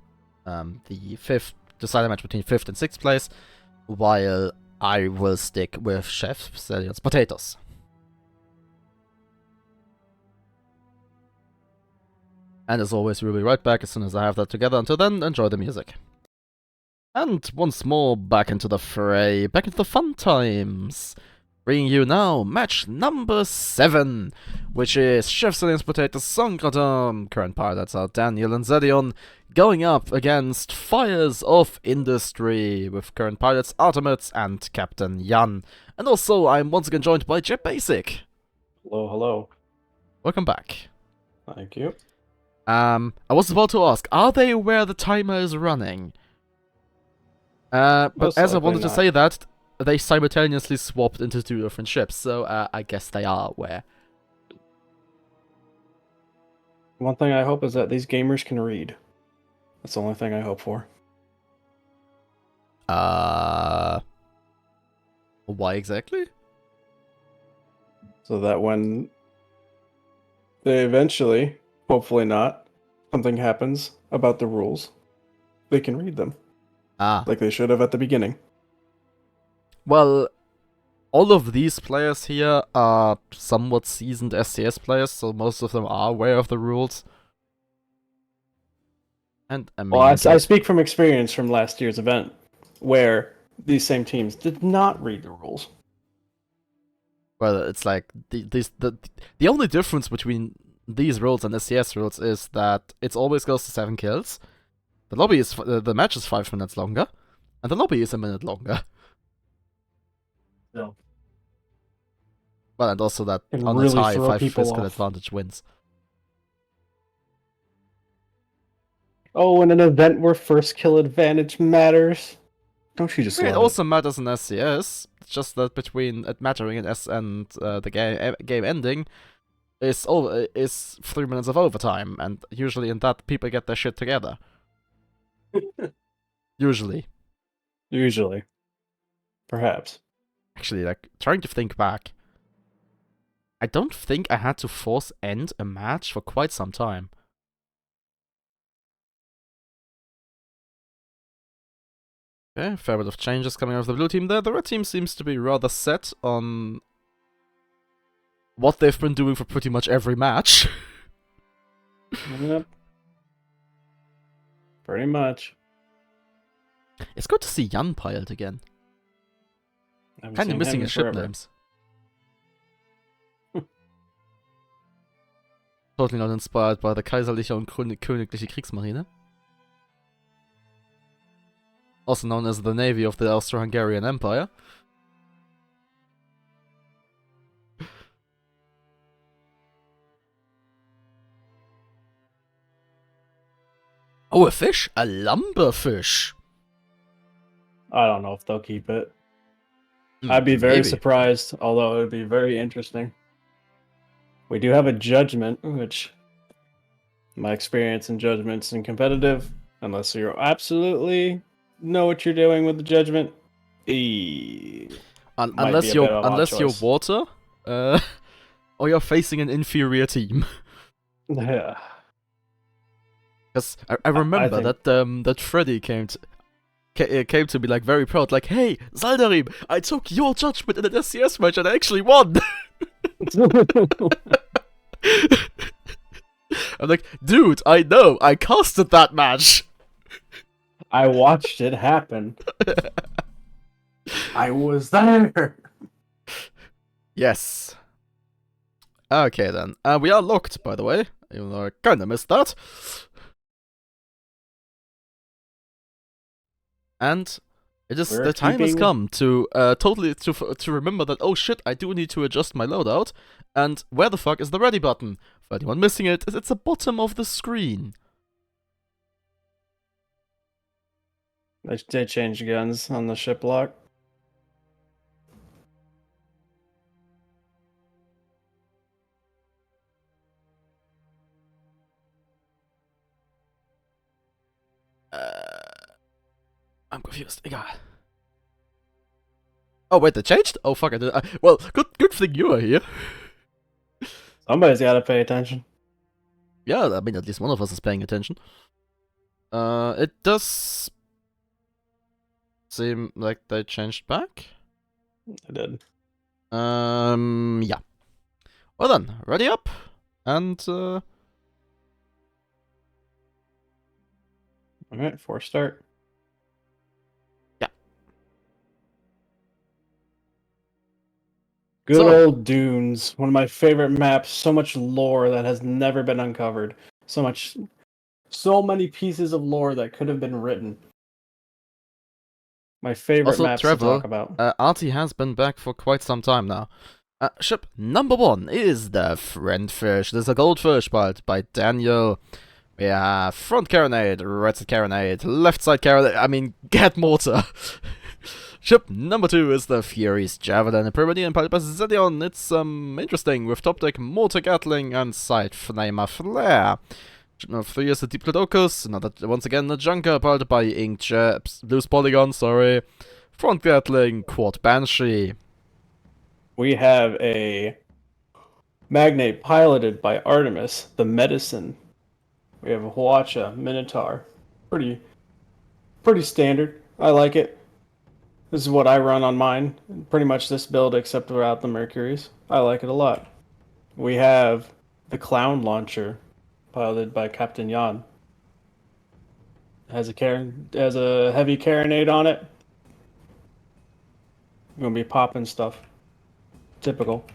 the deciding match between 5th and 6th place, while I will stick with Chef Zillions Potatoes. And as always, we'll be right back as soon as I have that together. Until then, enjoy the music. And once more, back into the fray, back into the fun times. Bringing you now match number 7, which is Chef Zillions Potatoes Song Gratin. Current pilots are Daniel and Zedion, going up against Fires of Industry, with current pilots Artemis and Captain Jan. And also, I'm once again joined by Yepbasic. Hello, hello. Welcome back. Thank you. I was about to ask, are they where the timer is running? But Most as I likely wanted to not. say that, they simultaneously swapped into 2 different ships, so I guess they are aware. One thing I hope is that these gamers can read. That's the only thing I hope for. Why exactly? So that when they eventually, hopefully not, something happens about the rules, they can read them. Like they should have at the beginning. Well, all of these players here are somewhat seasoned SCS players, so most of them are aware of the rules. And I mean, Well, I speak from experience from last year's event, where these same teams did not read the rules. well, it's like the only difference between these rules and SCS rules is that it always goes to 7 kills. The lobby is the match is 5 minutes longer, and the lobby is a minute longer. No. Well, and also that Can on really its high, throw 5 people physical off. advantage wins. Oh, in an event where first kill advantage matters, don't you just I mean, it love also matters in SCS. It's just that between it mattering and the game ending is 3 minutes of overtime, and usually in that people get their shit together. Usually. Usually. Perhaps. Actually, like, trying to think back, I don't think I had to force end a match for quite some time. Okay, fair bit of changes coming out of the blue team there. The red team seems to be rather set on what they've been doing for pretty much every match. Yep. Pretty much. It's good to see Jan piled again. Kind of missing his ship names. Totally not inspired by the Kaiserliche und Königliche Kriegsmarine. Also known as the Navy of the Austro-Hungarian Empire. Oh, a fish? A lumberfish. I don't know if they'll keep it. I'd be very surprised, although it would be very interesting. We do have a judgment, which my experience in judgments and competitive, unless you absolutely know what you're doing with the judgment, unless you're water, or you're facing an inferior team. Yeah. Because I remember that Freddy came to be like very proud, like, "Hey, Zaldarim, I took your judgment in an SCS match and I actually won." I'm like, dude, I know, I casted that match. I watched it happen. I was there. Yes. Okay then. We are locked, by the way, even though I kinda missed that. And the time has come to totally to remember that, oh shit, I do need to adjust my loadout. And where the fuck is the ready button? For anyone missing it, it's the bottom of the screen. They changed guns on the ship lock. I'm confused. Egal. Oh wait, they changed? Oh fuck! Well, good thing you are here. Somebody's got to pay attention. Yeah, I mean, at least one of us is paying attention. It does seem like they changed back. They did. Yeah. Well then, ready up, and all right, 4 start. Good old Dunes, one of my favorite maps. So much lore that has never been uncovered. So many pieces of lore that could have been written. My favorite maps to talk about. Artie has been back for quite some time now. Ship number 1 is the Friendfish. There's a goldfish piled by Daniel. We have front carronade, right side carronade, left side carronade. I mean, get mortar. Ship number 2 is the Fury's Javelin, a Pyramidine piled by Zedion. It's interesting, with top deck mortar gatling and side flamer flare. Ship number 3 is the Deep Ocus, once again the Junker piled by Inkjet, loose polygon, sorry. Front gatling, quad Banshee. We have a Magnate piloted by Artemis, the Medicine. We have a Huacha Minotaur. Pretty standard. I like it. This is what I run on mine. Pretty much this build except without the Mercuries. I like it a lot. We have the Clown Launcher, piloted by Captain Jan. Has a heavy carronade on it. Gonna be popping stuff. Typical.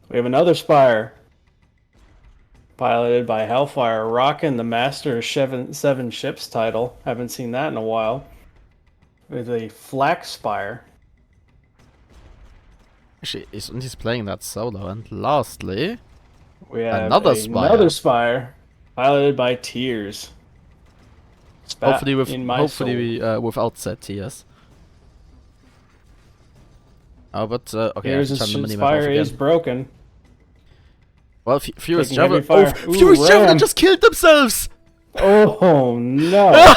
We have another Spire, piloted by Hellfire, rocking the Master of Seven Ships title. Haven't seen that in a while. With a Flak Spire. Actually, he's playing that solo. And lastly, we have another Spire, piloted by Tears. Hopefully without set tears. Oh, but okay, I have Here's to turn the his minimap off fire is again. broken. Well, Furious Taking heavy Javelin. fire. Oh, Ooh, Furious Javelin ram. just killed themselves! Oh no!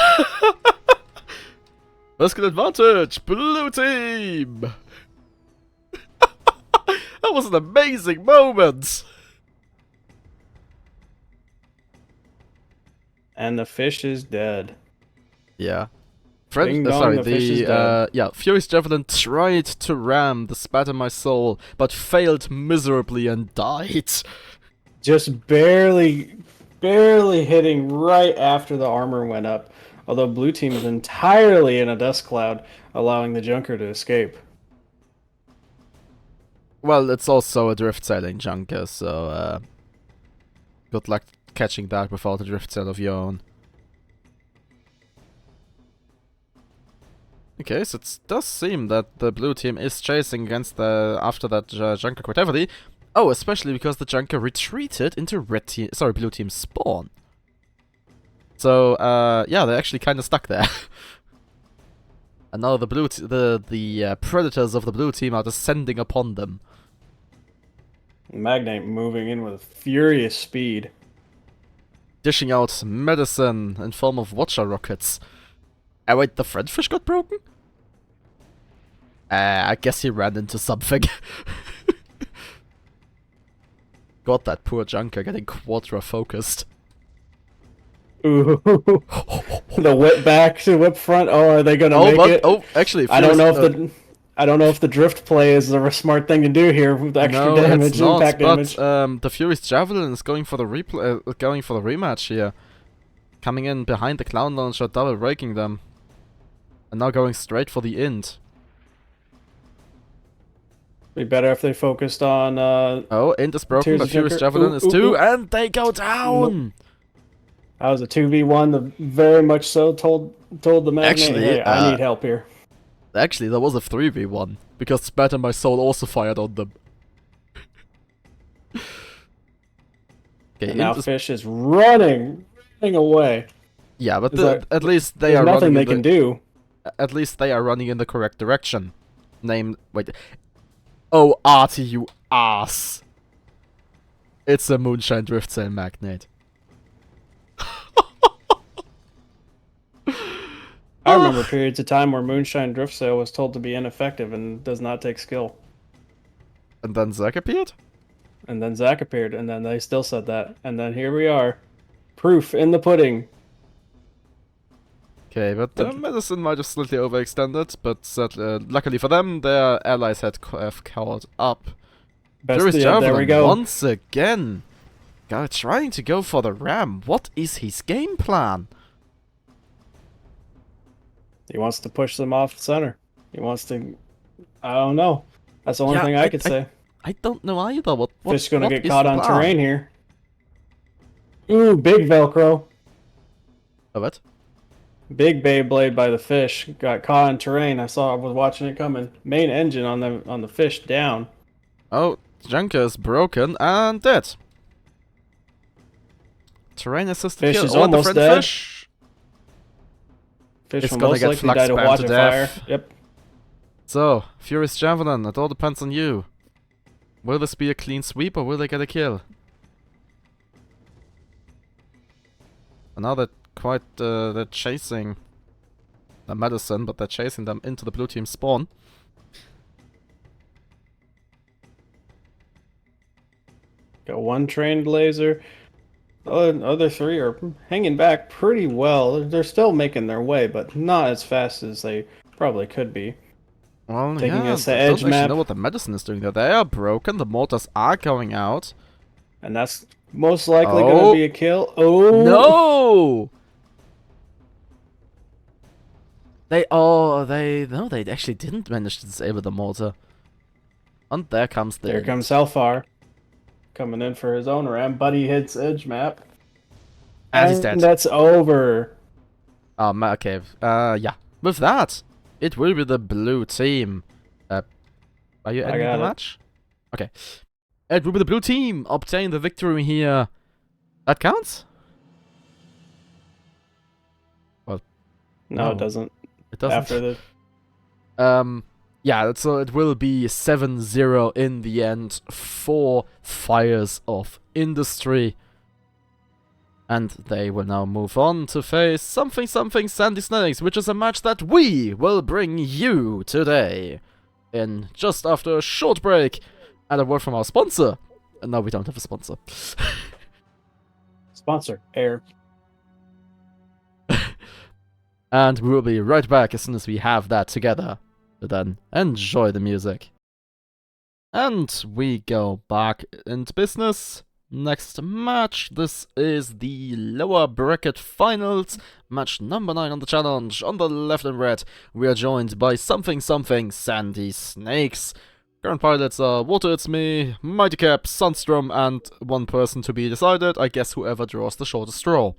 First kill advantage, blue team! That was an amazing moment! And the fish is dead. Yeah. Ding dong, Sorry, the fish is dead. yeah, Furious Javelin tried to ram the Spat in My Soul, but failed miserably and died. Just barely hitting right after the armor went up. Although blue team is entirely in a dust cloud, allowing the Junker to escape. Well, it's also a drift sailing Junker, so good luck catching that without a drift sail of your own. Okay, so it does seem that the blue team is chasing against the after that Junker quite heavily. Oh, especially because the Junker retreated into blue team's spawn. So yeah, they're actually kind of stuck there. And now the predators of the blue team are descending upon them. Magnate moving in with furious speed. Dishing out medicine in form of Watcher rockets. Wait, the French fish got broken? I guess he ran into something. God, that poor Junker getting quadra focused. Ooh, the whip back to whip front. Oh, are they gonna make it? Oh, actually, I don't know if the drift play is a smart thing to do here with extra no, damage, it's not, impact damage. But the Furious Javelin is going for the rematch here, coming in behind the Clown Launcher, double breaking them, and now going straight for the Int. Be better if they focused on. Oh, Int is broken, but Furious Javelin is too, and they go down. Nope. That was a 2v1. The very much so told the Magnate, Actually, hey, I need help here. Actually, there was a 3v1 because Spat in My Soul also fired on them. Okay, and now fish is running away. Yeah, but at least they are nothing running they can do. At least they are running in the correct direction. Wait. Oh, Artie, you ass! It's a Moonshine Drift Sail Magnate. I remember periods of time where Moonshine Drift Sail was told to be ineffective and does not take skill. And then Zack appeared? And then Zack appeared, and then they still said that. And then here we are. Proof in the pudding. Okay, but medicine might have slightly overextended, but luckily for them, their allies have caught up. Furious Javelin, there we go. Once again, trying to go for the ram. What is his game plan? He wants to push them off center. He wants to... I don't know. That's the only thing I could say. I don't know either. Fish gonna get caught on terrain here. Ooh, big Velcro. Oh, what? Big Beyblade by the fish got caught on terrain. I was watching it coming. Main engine on the fish down. Oh, Junker is broken and dead. Terrain assisted Fish kill. is almost the dead. Fish. Fish It's will gonna most get likely flux die to spammed water to fire. death. Yep. So, Furious Javelin, it all depends on you. Will this be a clean sweep or will they get a kill? And now they're chasing the medicine, but they're chasing them into the blue team spawn. Got one trained laser. Other three are hanging back pretty well. They're still making their way, but not as fast as they probably could be. Well, Taking yeah, us to I edge don't actually map. know what the medicine is doing there. They are broken, the mortars are going out. And that's most likely going to be a kill. Oh! No! They actually didn't manage to disable the mortar. And there comes the... There comes Hellfire. Coming in for his own ram. Buddy hits edge map. And he's dead. That's over. Oh, okay. Yeah. With that, it will be the blue team. Are you ending the match? Okay. It will be the blue team obtain the victory here. That counts? Well, no, it doesn't. It doesn't. After the... Yeah, so it will be 7-0 in the end for Fires of Industry. And they will now move on to face something Sandy Snakes, which is a match that we will bring you today. In just after a short break and a word from our sponsor. And no, we don't have a sponsor. Sponsor, Air. And we will be right back as soon as we have that together. But then, enjoy the music. And we go back into business. Next match, this is the lower bracket finals, match number 9 on the challenge. On the left and red, we are joined by something Sandy Snakes. Current pilots are Water It's Me, Mighty Cap, Sunstrom, and one person to be decided. I guess whoever draws the shortest straw.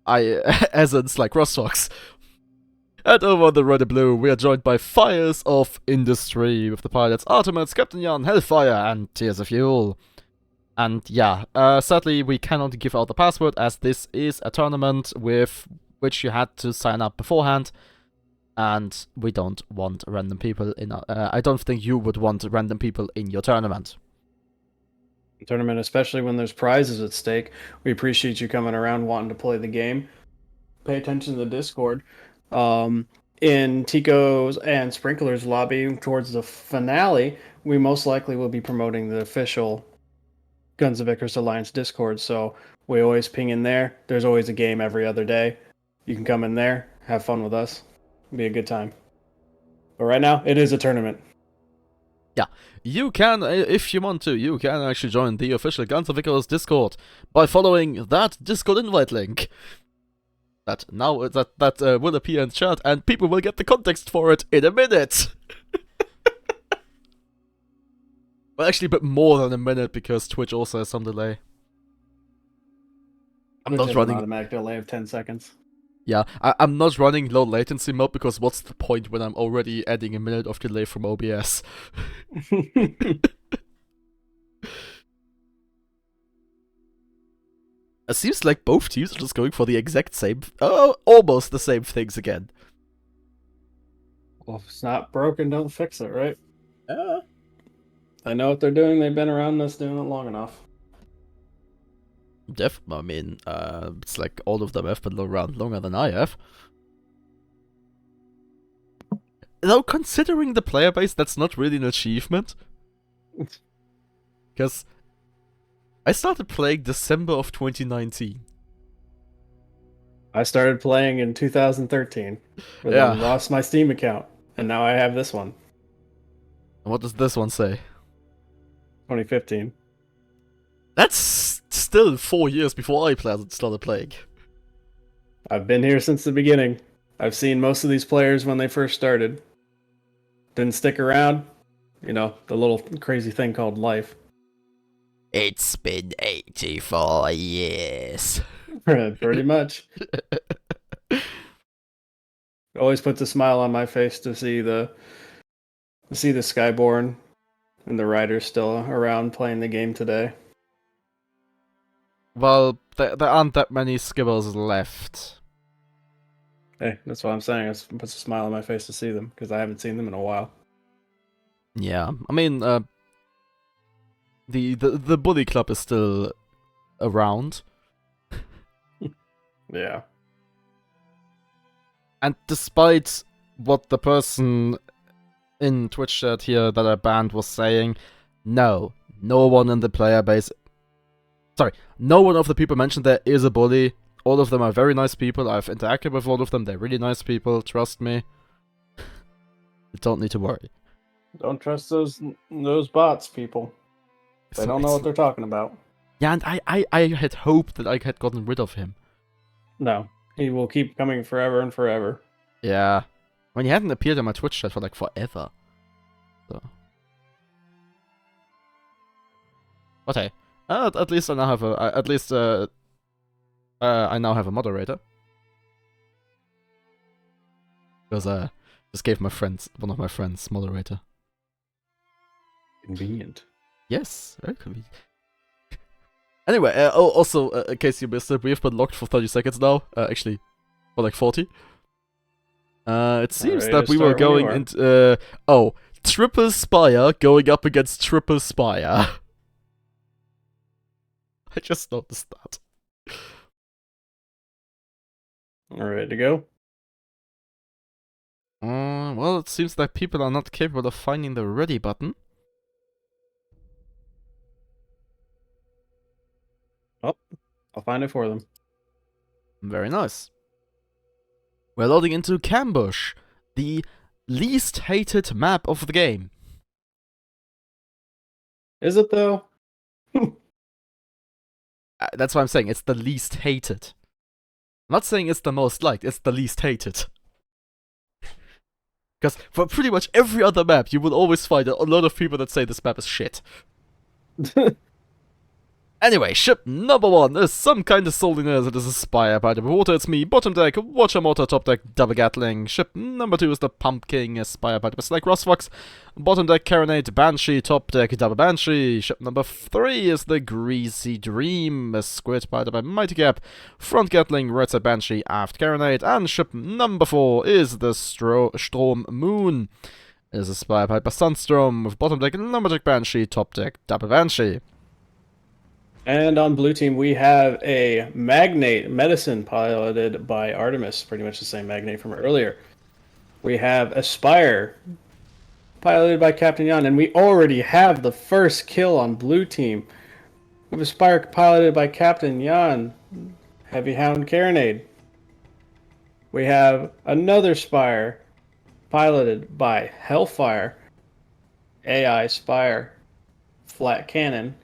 As in like Crosstalks. And over on the red and blue, we are joined by Fires of Industry, with the pilots Artemis, Captain Jan, Hellfire, and Tears of Fuel. And yeah, sadly we cannot give out the password, as this is a tournament with which you had to sign up beforehand. And we don't want random people in I don't think you would want random people in your tournament. Tournament, especially when there's prizes at stake. We appreciate you coming around wanting to play the game. Pay attention to the Discord. In Teaco's and Sprinkler's lobby towards the finale, we most likely will be promoting the official Guns of Icarus Alliance Discord. So we always ping in there. There's always a game every other day. You can come in there, have fun with us. It'll be a good time. But right now, it is a tournament. Yeah, you can, if you want to, you can actually join the official Guns of Icarus Discord by following that Discord invite link. That now that will appear in chat, and people will get the context for it in a minute. Well, actually, a bit more than a minute, because Twitch also has some delay. I'm not running an automatic delay of 10 seconds. Yeah, I'm not running low latency mode, because what's the point when I'm already adding a minute of delay from OBS? It seems like both teams are just going for the exact same, almost the same things again. Well, if it's not broken, don't fix it, right? Yeah. I know what they're doing. They've been around us doing it long enough. I mean, it's like all of them have been around longer than I have. Though, considering the player base, that's not really an achievement. Because I started playing December of 2019. I started playing in 2013. But Yeah. then lost my Steam account. And now I have this one. What does this one say? 2015. That's still 4 years before I started playing. I've been here since the beginning. I've seen most of these players when they first started. Didn't stick around. You know, the little crazy thing called life. It's been 84 years. Pretty much. Always puts a smile on my face to see the Skyborn and the riders still around playing the game today. Well, there aren't that many skibbers left. Hey, that's what I'm saying. It puts a smile on my face to see them, because I haven't seen them in a while. Yeah, I mean, the bully club is still around. Yeah. And despite what the person in Twitch chat here that I banned was saying, no one in the player base... Sorry, no one of the people mentioned there is a bully. All of them are very nice people. I've interacted with all of them. They're really nice people, trust me. You don't need to worry. Don't trust those bots, people. They don't know what they're talking about. Yeah, and I had hoped that I had gotten rid of him. No, he will keep coming forever and forever. Yeah. I mean, he hadn't appeared in my Twitch chat for like forever. So. But hey, at least I now have I now have a moderator. Because I just gave one of my friends moderator. Convenient. Yes, very convenient. Anyway, also, in case you missed it, we've been locked for 30 seconds now. Actually, for like 40. It seems Alright, that we were start when you going are. into triple spire going up against triple spire. I just noticed that. Ready to go? Well, it seems that people are not capable of finding the ready button. Oh, I'll find it for them. Very nice. We're loading into Cambush, the least hated map of the game. Is it though? That's why I'm saying it's the least hated. I'm not saying it's the most liked, it's the least hated. Because for pretty much every other map, you will always find a lot of people that say this map is shit. Anyway, ship number 1 is some kind of saltiness. It is a spire by the water. It's me, bottom deck, watcher motor, top deck, double gatling. Ship number 2 is the pumpkin, spire by the snake, Rossfox. Bottom deck, carronade, banshee, top deck, double banshee. Ship number 3 is the greasy dream, a squid by the mighty cap, front gatling, right side banshee, aft carronade. And ship number 4 is the Strom moon. It is a spire by Sunstorm with bottom deck, lumberjack banshee, top deck, double banshee. And on blue team, we have a Magnate Medicine piloted by Artemis, pretty much the same Magnate from earlier. We have Aspire piloted by Captain Jan, and we already have the first kill on blue team. We have Aspire piloted by Captain Jan, Heavy Hound Carronade. We have another Spire piloted by Hellfire, AI Spire, Flat Cannon.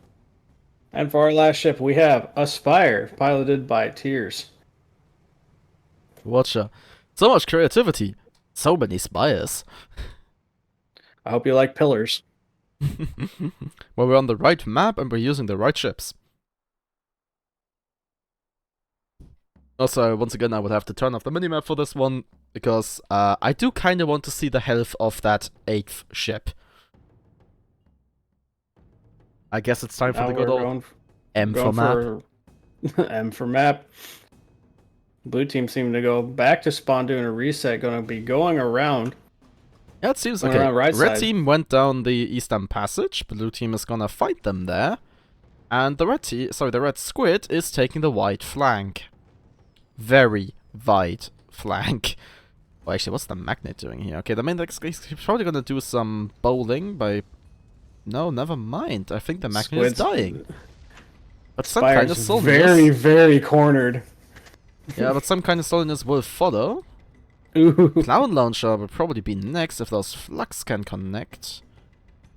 And for our last ship, we have Aspire, piloted by Tears. Watcher. So much creativity. So many spires. I hope you like pillars. Well, we're on the right map and we're using the right ships. Also, once again, I would have to turn off the minimap for this one, because I do kind of want to see the health of that 8th ship. I guess it's time for the good old M for map. M for map. Blue team seemed to go back to spawn doing a reset, going to be going around. Yeah, it seems Going okay. around right Red side. team went down the eastern passage. Blue team is gonna fight them there. And the red squid is taking the white flank. Very wide flank. Well, actually, what's the magnet doing here? Okay, the main deck is probably gonna do some bowling by... No, never mind. I think the magnet is dying. But some kind of saltiness... very, very cornered. Yeah, but some kind of saltiness will follow. Ooh. Clown Launcher will probably be next if those flux can connect.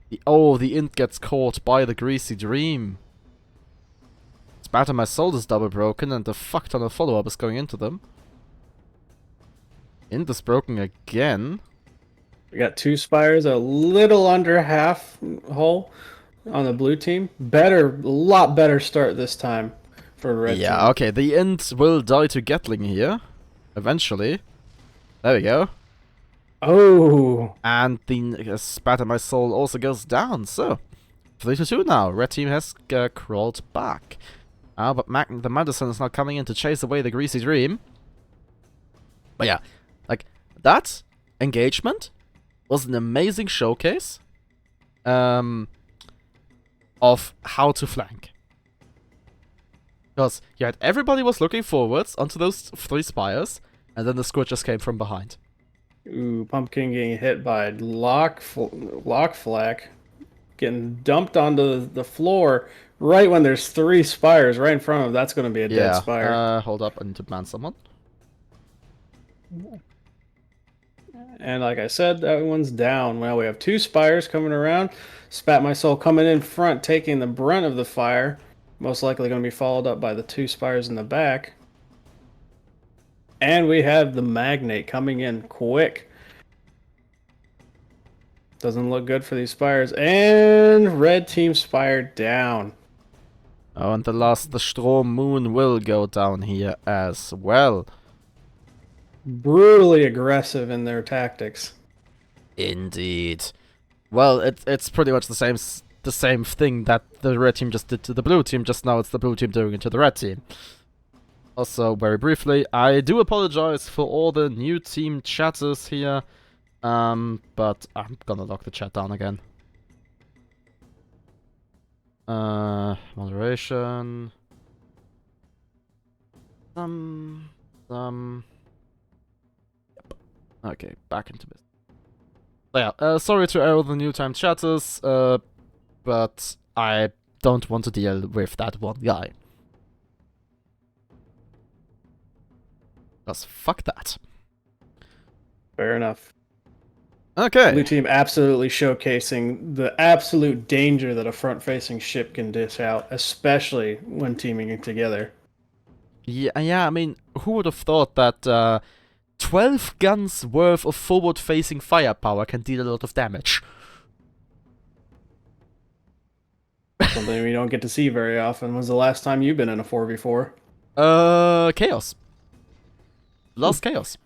The int gets caught by the Greasy Dream. Spatter My Soul is double broken and the fuck ton of follow-up is going into them. Int is broken again. We got 2 spires, a little under half hull on the blue team. A lot better start this time for red team. Yeah, okay, the int will die to Gatling here. Eventually. There we go. Oh! And the Spatter My Soul also goes down, so... 3-2 now. Red team has crawled back. But the Madison is not coming in to chase away the Greasy Dream. But yeah, like, that engagement was an amazing showcase of how to flank. Because you had everybody was looking forwards onto those 3 spires, and then the squid just came from behind. Ooh, Pumpkin getting hit by lock flak, getting dumped onto the floor right when there's 3 spires right in front of him. That's going to be a dead spire. Hold up, I need to ban someone. And like I said, that one's down. Well, we have 2 spires coming around. Spat My Soul coming in front, taking the brunt of the fire. Most likely going to be followed up by the 2 spires in the back. And we have the Magnate coming in quick. Doesn't look good for these spires. And red team spire down. Oh, and the Strom Moon will go down here as well. Brutally aggressive in their tactics. Indeed. Well, it's pretty much the same thing that the red team just did to the blue team. Just now it's the blue team doing it to the red team. Also, very briefly, I do apologize for all the new team chatters here, but I'm gonna lock the chat down again. Moderation. Yep. Okay, back into business. So yeah, sorry to all the new time chatters, but I don't want to deal with that one guy. Because fuck that. Fair enough. Okay. Blue team absolutely showcasing the absolute danger that a front-facing ship can dish out, especially when teaming together. Yeah, I mean, who would have thought that 12 guns worth of forward-facing firepower can deal a lot of damage? Something we don't get to see very often. When's the last time you've been in a 4v4? Chaos. Lost Chaos.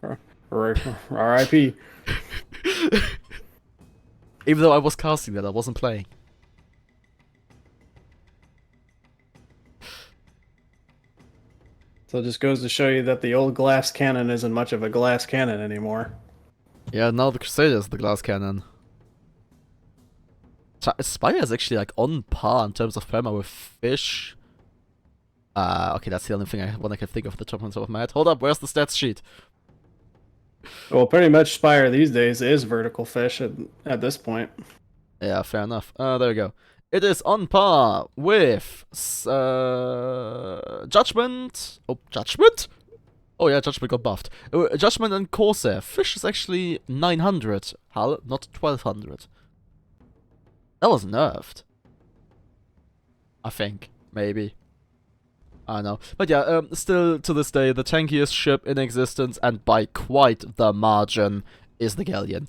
R.I.P. Even though I was casting that, I wasn't playing. So it just goes to show you that the old glass cannon isn't much of a glass cannon anymore. Yeah, now the Crusader is the glass cannon. Spire is actually like on par in terms of perma with Fish. Okay, that's the only one I can think of the top of my head. Hold up, where's the stats sheet? Well, pretty much Spire these days is vertical fish at this point. Yeah, fair enough. There we go. It is on par with Judgment. Oh, Judgment? Oh yeah, Judgment got buffed. Judgment and Corsair. Fish is actually 900. Hull, not 1200. That was nerfed. I think. Maybe. I don't know. But yeah, still to this day, the tankiest ship in existence, and by quite the margin, is the Galleon.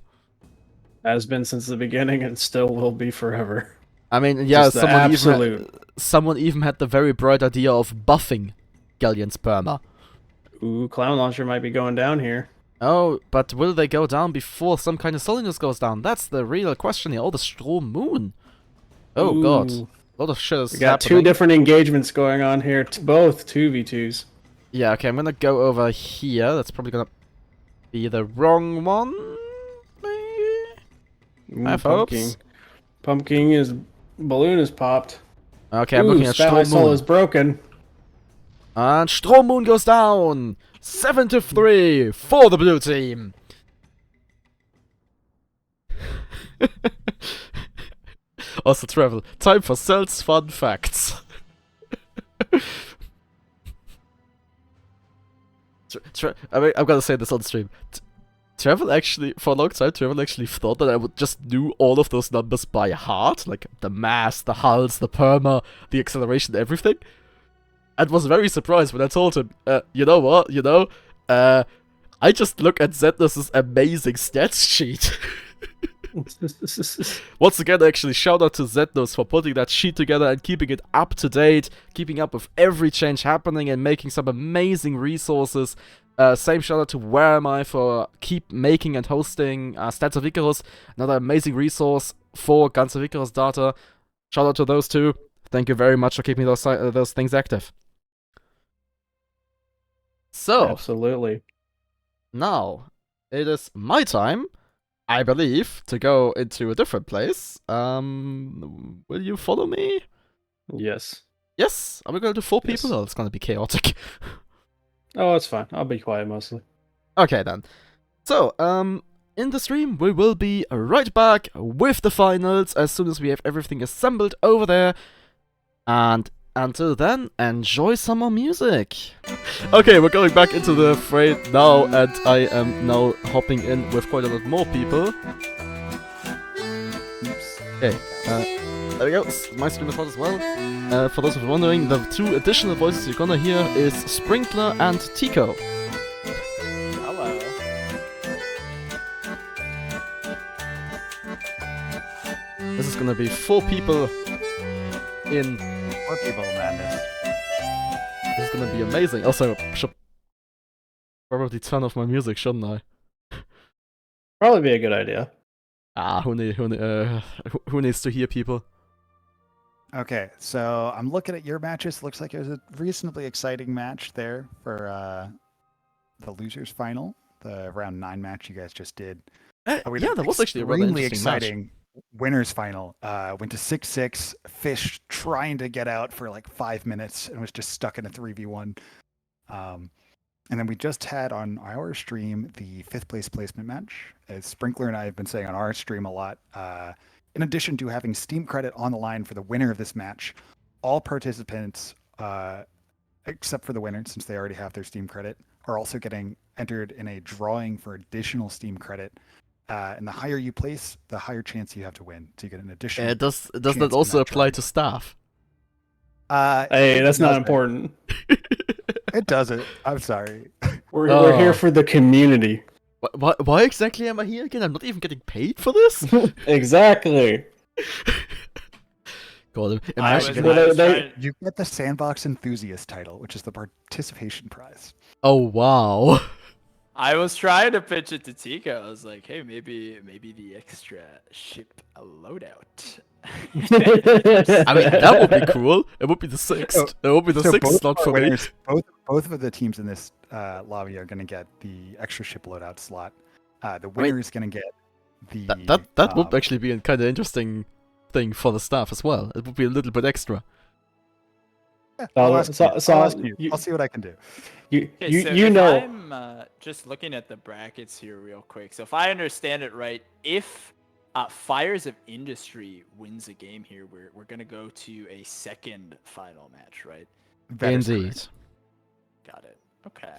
Has been since the beginning and still will be forever. I mean, yeah, Just someone even had the very bright idea of buffing Galleon's perma. Ooh, Clown Launcher might be going down here. Oh, but will they go down before some kind of solidness goes down? That's the real question here. Oh, the Strom Moon. Oh, Ooh. God. A lot of shit is We got happening. two different engagements going on here. Both 2v2s. Yeah, okay, I'm gonna go over here. That's probably gonna be the wrong one. Maybe? I have hopes. Balloon is popped. Okay, I'm looking at Strom Soul Moon. is broken. And Strom Moon goes down! 7-3 for the blue team! Also, travel. Time for Cells fun facts. I mean, I'm gonna say this on stream. Travel actually, for a long time, Travel actually thought that I would just do all of those numbers by heart. Like, the mass, the hulls, the perma, the acceleration, everything. And was very surprised when I told him, you know what, I just look at Zedness's amazing stats sheet. Once again, actually, shout out to Zednos for putting that sheet together and keeping it up to date, keeping up with every change happening and making some amazing resources. Same shout out to Where Am I for keep making and hosting Stats of Icarus, another amazing resource for Guns of Icarus data. Shout out to those two. Thank you very much for keeping those things active. So, absolutely. Now, it is my time, I believe, to go into a different place. Will you follow me? Yes. Yes? Are we going to 4 people? Oh, it's going to be chaotic. Oh, it's fine. I'll be quiet mostly. Okay, then. So, in the stream, we will be right back with the finals as soon as we have everything assembled over there. And until then, enjoy some more music. Okay, we're going back into the fray now, and I am now hopping in with quite a lot more people. Oops. Okay, there we go. My stream is hot as well. For those of you wondering, the 2 additional voices you're gonna hear is Sprinkler and Teaco. Hello. This is gonna be 4 people in 4 people madness. This is gonna be amazing. Also, I should probably turn off my music, shouldn't I? Probably be a good idea. Who needs to hear people? Okay, so I'm looking at your matches. Looks like it was a reasonably exciting match there for the losers final, the round 9 match you guys just did. We had Yeah, an that was actually a rather extremely interesting match. exciting winners final. Went to 6-6. Fish trying to get out for like 5 minutes and was just stuck in a 3v1. And then we just had on our stream the 5th place placement match. As Sprinkler and I have been saying on our stream a lot, in addition to having Steam credit on the line for the winner of this match, all participants, except for the winner, since they already have their Steam credit, are also getting entered in a drawing for additional Steam credit. And the higher you place, the higher chance you have to win. So you get an additional. Does that chance also in that apply drawing. to staff? Hey, It that's not doesn't. important. It doesn't. I'm sorry. We're here Oh. for the community. Why exactly am I here again? I'm not even getting paid for this? Exactly. God, I was, imagine. Well, I was they- trying- You get the Sandbox Enthusiast title, which is the participation prize. Oh, wow. I was trying to pitch it to Teaco. I was like, hey, maybe the extra ship a loadout. I mean, that would be cool. It would be the 6th. So- It would be the So 6th both slot our for me. winners, both of the teams in this lobby are going to get the extra ship loadout slot. The winner is going to get the. That would actually be a kind of interesting thing for the staff as well. It would be a little bit extra. Yeah, So- I'll ask so- you. so I'll ask you. you- I'll see what I can do. Okay, so you if know. I'm just looking at the brackets here real quick. So if I understand it right, if Fires of Industry wins a game here, we're gonna go to a second final match, right? That is Indeed. correct. Got it. Okay.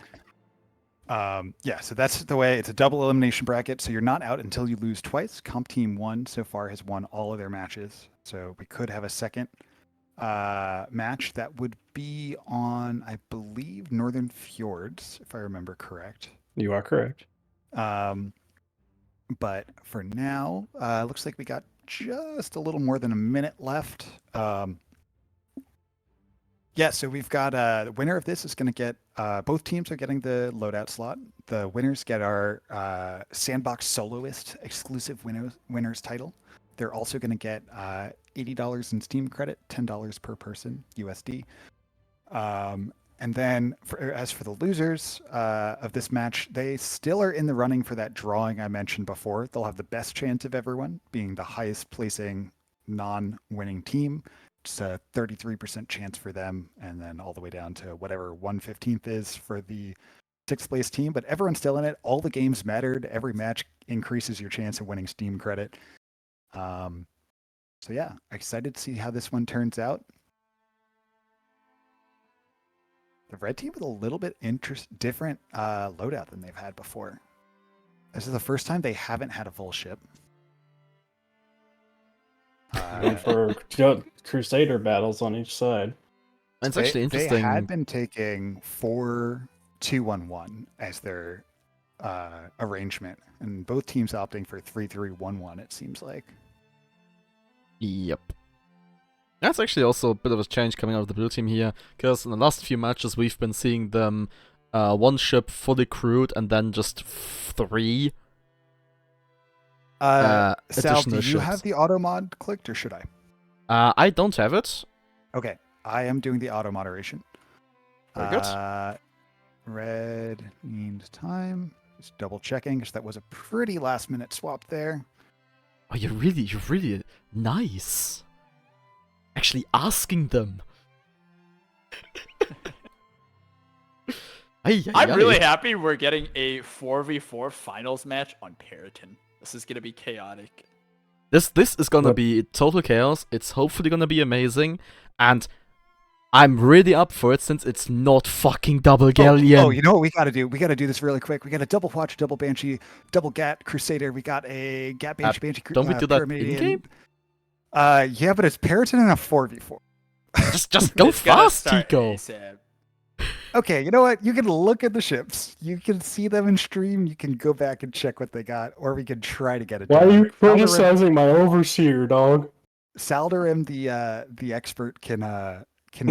Yeah, so that's the way. It's a double elimination bracket, so you're not out until you lose twice. Comp Team 1 so far has won all of their matches, so we could have a second match that would be on, I believe, Northern Fjords, if I remember correct. You are correct. But for now, looks like we got just a little more than a minute left. Yeah, so we've got the winner of this is going to get, both teams are getting the loadout slot. The winners get our Sandbox Soloist exclusive winners title. They're also going to get $80 in Steam credit, $10 per person USD. And then as for the losers of this match, they still are in the running for that drawing I mentioned before. They'll have the best chance of everyone, being the highest placing non-winning team. It's a 33% chance for them, and then all the way down to whatever 1/15th is for the 6th place team. But everyone's still in it. All the games mattered. Every match increases your chance of winning Steam credit. So yeah, excited to see how this one turns out. The red team with a little bit different loadout than they've had before. This is the first time they haven't had a full ship. And for Crusader battles on each side. It's actually They interesting. had been taking 4-2-1-1 as their arrangement, and both teams opting for 3-3-1-1. It seems like. Yep. That's actually also a bit of a change coming out of the blue team here, because in the last few matches we've been seeing them one ship fully crewed and then just 3 Sal, additional do you ships. have the auto mod clicked, or should I? I don't have it. Okay, I am doing the auto moderation. Very good. Red means time. Just double checking, because that was a pretty last minute swap there. Oh, you're really nice. Actually asking them. I'm really happy we're getting a 4v4 finals match on Paradis. This is gonna be chaotic. This is gonna What? be total chaos. It's hopefully gonna be amazing, and I'm really up for it since it's not fucking double galleon. Oh, you know what we gotta do? We gotta do this really quick. We got a double watch, double banshee, double gat crusader. We got a gat banshee, banshee. Don't we do that Pyramidian. in-game? Yeah, but it's Paradis in a 4v4. Just go It's gonna fast, start Teaco. ASAP. Okay, you know what? You can look at the ships. You can see them in stream. You can go back and check what they got, or we can try to get it. Why are done. you criticizing my overseer, dog? Saldarim, the expert, can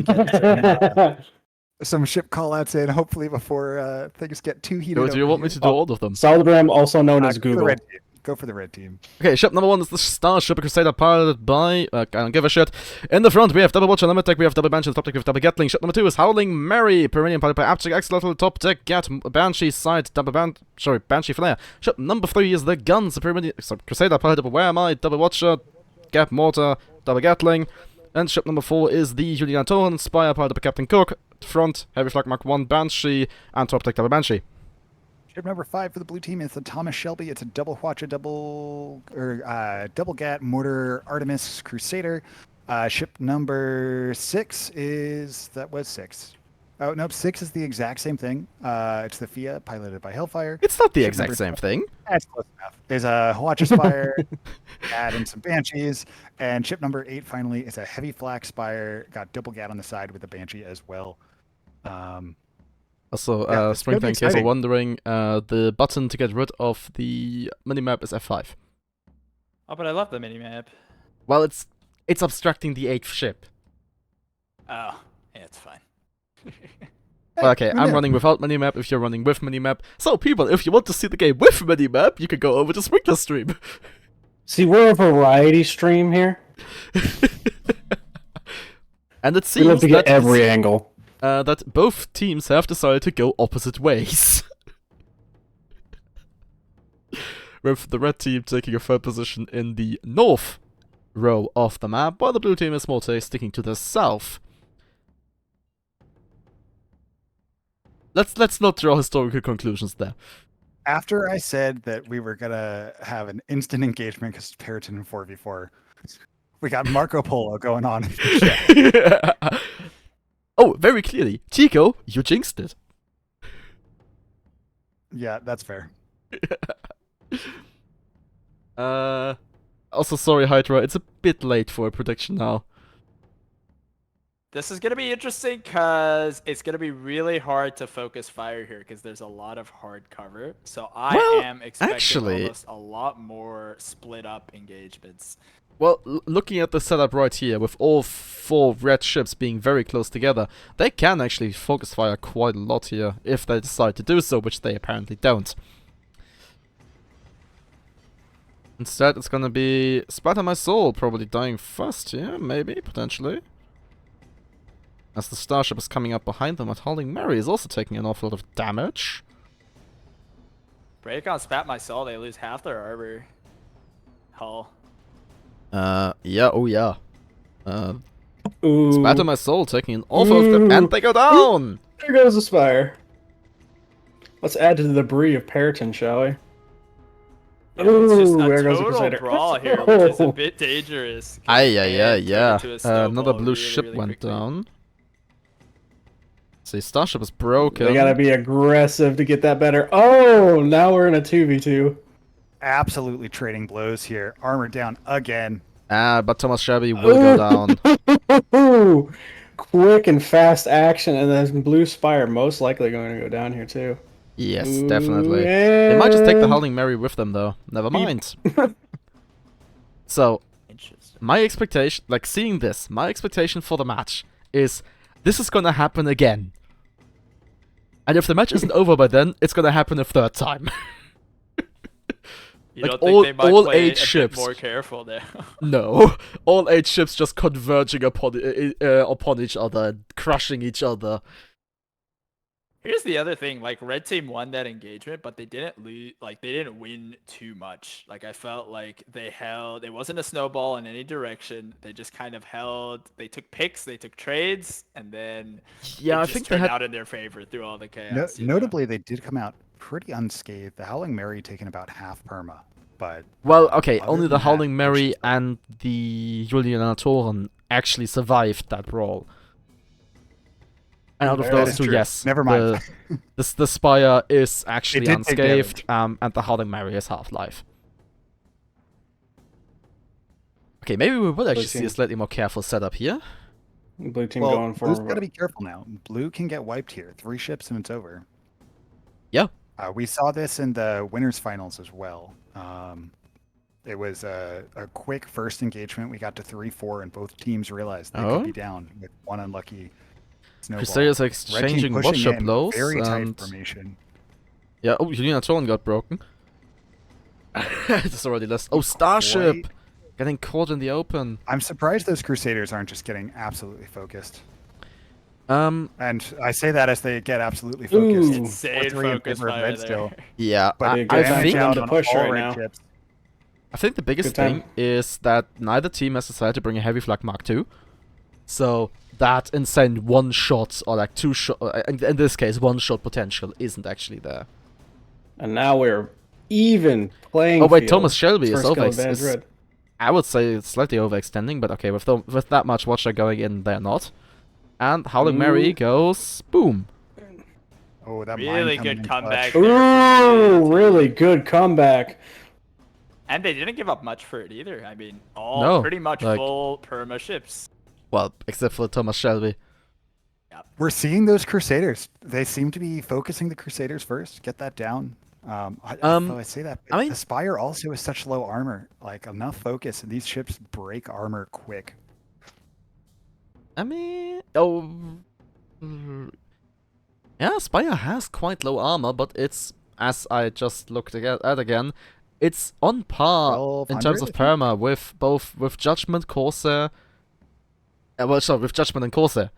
get some ship callouts in, hopefully before things get too heated. Do you over want me here. to do all of them? Saldaram, also known as The Google. red team. Go for the red team. Okay, ship number 1 is the Starship Crusader piloted by... I don't give a shit. In the front, we have Double Watcher, Limit Deck, we have Double Banshee, top deck, we have Double Gatling. Ship number 2 is Howling Mary, Perennial piloted by Abstract Axolotl, top deck, Banshee side, Banshee Flare. Ship number 3 is the Guns, Crusader piloted by Where Am I, Double Watcher, Gap Mortar, Double Gatling. And ship number 4 is the Julian Toren, Spire piloted by Captain Cook, front, Heavy Flak Mark 1 Banshee, and top deck Double Banshee. Ship number 5 for the blue team is the Thomas Shelby. It's a double watch, double gat mortar Artemis Crusader. Ship number 6 is 6. Oh nope, 6 is the exact same thing. It's the FIA piloted by Hellfire. It's not the Ship exact number same thing. That's close enough. There's a Watcher Spire, and some Banshees, and ship number 8 finally is a Heavy Flak Spire. Got double gat on the side with the Banshee as well. Also, Yeah, it's gonna be Springtime, in case you're exciting. wondering, the button to get rid of the minimap is F5. Oh, but I love the minimap. Well, it's abstracting the 8th ship. Oh, yeah, it's fine. Well, okay, I'm running without minimap if you're running with minimap. So, people, if you want to see the game with minimap, you can go over to Sprinkler Stream. See, we're a variety stream here. And it We seems love to get that, every angle. that both teams have decided to go opposite ways. With the red team taking a third position in the north row of the map, while the blue team is more sticking to the south. Let's not draw historical conclusions there. After I said that we were gonna have an instant engagement because it's Periton in 4v4, we got Marco Polo going on. Oh, very clearly, Teaco, you jinxed it. Yeah, that's fair. Also, sorry, Hydra, it's a bit late for a prediction now. This is going to be interesting because it's going to be really hard to focus fire here because there's a lot of hard cover. So I Well, am expecting actually- almost a lot more split up engagements. Well, looking at the setup right here, with all 4 red ships being very close together, they can actually focus fire quite a lot here, if they decide to do so, which they apparently don't. Instead, it's gonna be Splatter My Soul probably dying first here, maybe, potentially. As the Starship is coming up behind them, but Howling Mary is also taking an awful lot of damage. Break on Spat My Soul, they lose half their armor. Hull. Yeah, oh yeah. Ooh. Splatter My Soul taking an awful lot of damage, and they go down! There goes the Spire. Let's add to the debris of Periton, shall we? Yeah, it's just Ooh, a there goes the total Crusader. brawl here, which is a bit dangerous. 'cause Aye, it yeah, can yeah, turn yeah. into a Another snowball blue really, ship really went quickly. down. See, Starship is broken. They gotta be aggressive to get that better. Oh, now we're in a 2v2. Absolutely trading blows here. Armor down again. But Thomas Shelby will go down. Ooh, quick and fast action, and then Blue Spire most likely going to go down here too. Yes, Ooh, definitely. They might just take the and- Howling Mary with them, though. Never mind. So, Interesting. my expectation, like seeing this, my expectation for the match is this is gonna happen again. And if the match isn't over by then, it's gonna happen a third time. You Like, don't think they might all play 8 a bit ships. more careful there? No, all 8 ships just converging upon each other and crushing each other. Here's the other thing, like red team won that engagement, but they didn't lose, like they didn't win too much. Like I felt like they held, it wasn't a snowball in any direction. They just kind of held, they took picks, they took trades, and then Yeah, it I just think they turned had. out in their favor through all the chaos. you know? Notably, they did come out pretty unscathed. The Howling Mary taking about half perma, but Well, okay, other only than the that, Howling it's Mary just- and the Julian Toren actually survived that brawl. And out of That those is two, true. yes, Never mind. the Spire is actually did take unscathed, and the Howling Mary is half-life. Okay, maybe we will actually see a team. slightly more careful setup here. Blue team well, going for Blue's got to be careful now. Blue can get wiped here. 3 ships and it's over. Yeah. We saw this in the winners finals as well. It was a quick first engagement. We got to 3-4, and both teams realized they Oh? could be down with one unlucky snowball. Crusaders are Red team exchanging pushing watcher in, blows, very tight and formation. yeah, oh, Julian Toren got broken. It's already lost. Oh, Starship! Quite- Getting caught in the open. I'm surprised those Crusaders aren't just getting absolutely focused. Um, And I say that as they get absolutely focused. Ooh. Insane 4-3 in focus favor of fire red there. still. yeah, But a I good Damage think time out to on push all right red now. chips. I think the biggest Good time. thing is that neither team has decided to bring a heavy flak Mark II. So that insane one shot or like two shot, in this case, one shot potential isn't actually there. And now we're even playing. Oh wait, field Thomas Shelby for is skill over. advantage red. I would say it's slightly overextending, but okay, with that much Watcher going in, they're not. And Howling Mary Ooh. goes boom. Oh, that mine Really coming good in comeback clutch. there. Ooh, really good comeback. And they didn't give up much for it either. I mean, all No, pretty much like- full perma ships. Well, except for Thomas Shelby. We're seeing those Crusaders. They seem to be focusing the Crusaders first. Get that down. Though I say that, I mean- the Spire also has such low armor. Like enough focus, and these ships break armor quick. I mean, oh, yeah, Spire has quite low armor, but it's, as I just looked at again, it's on par in terms 1200, of I think? perma with Judgment, Corsair. Well, sorry, with Judgment and Corsair.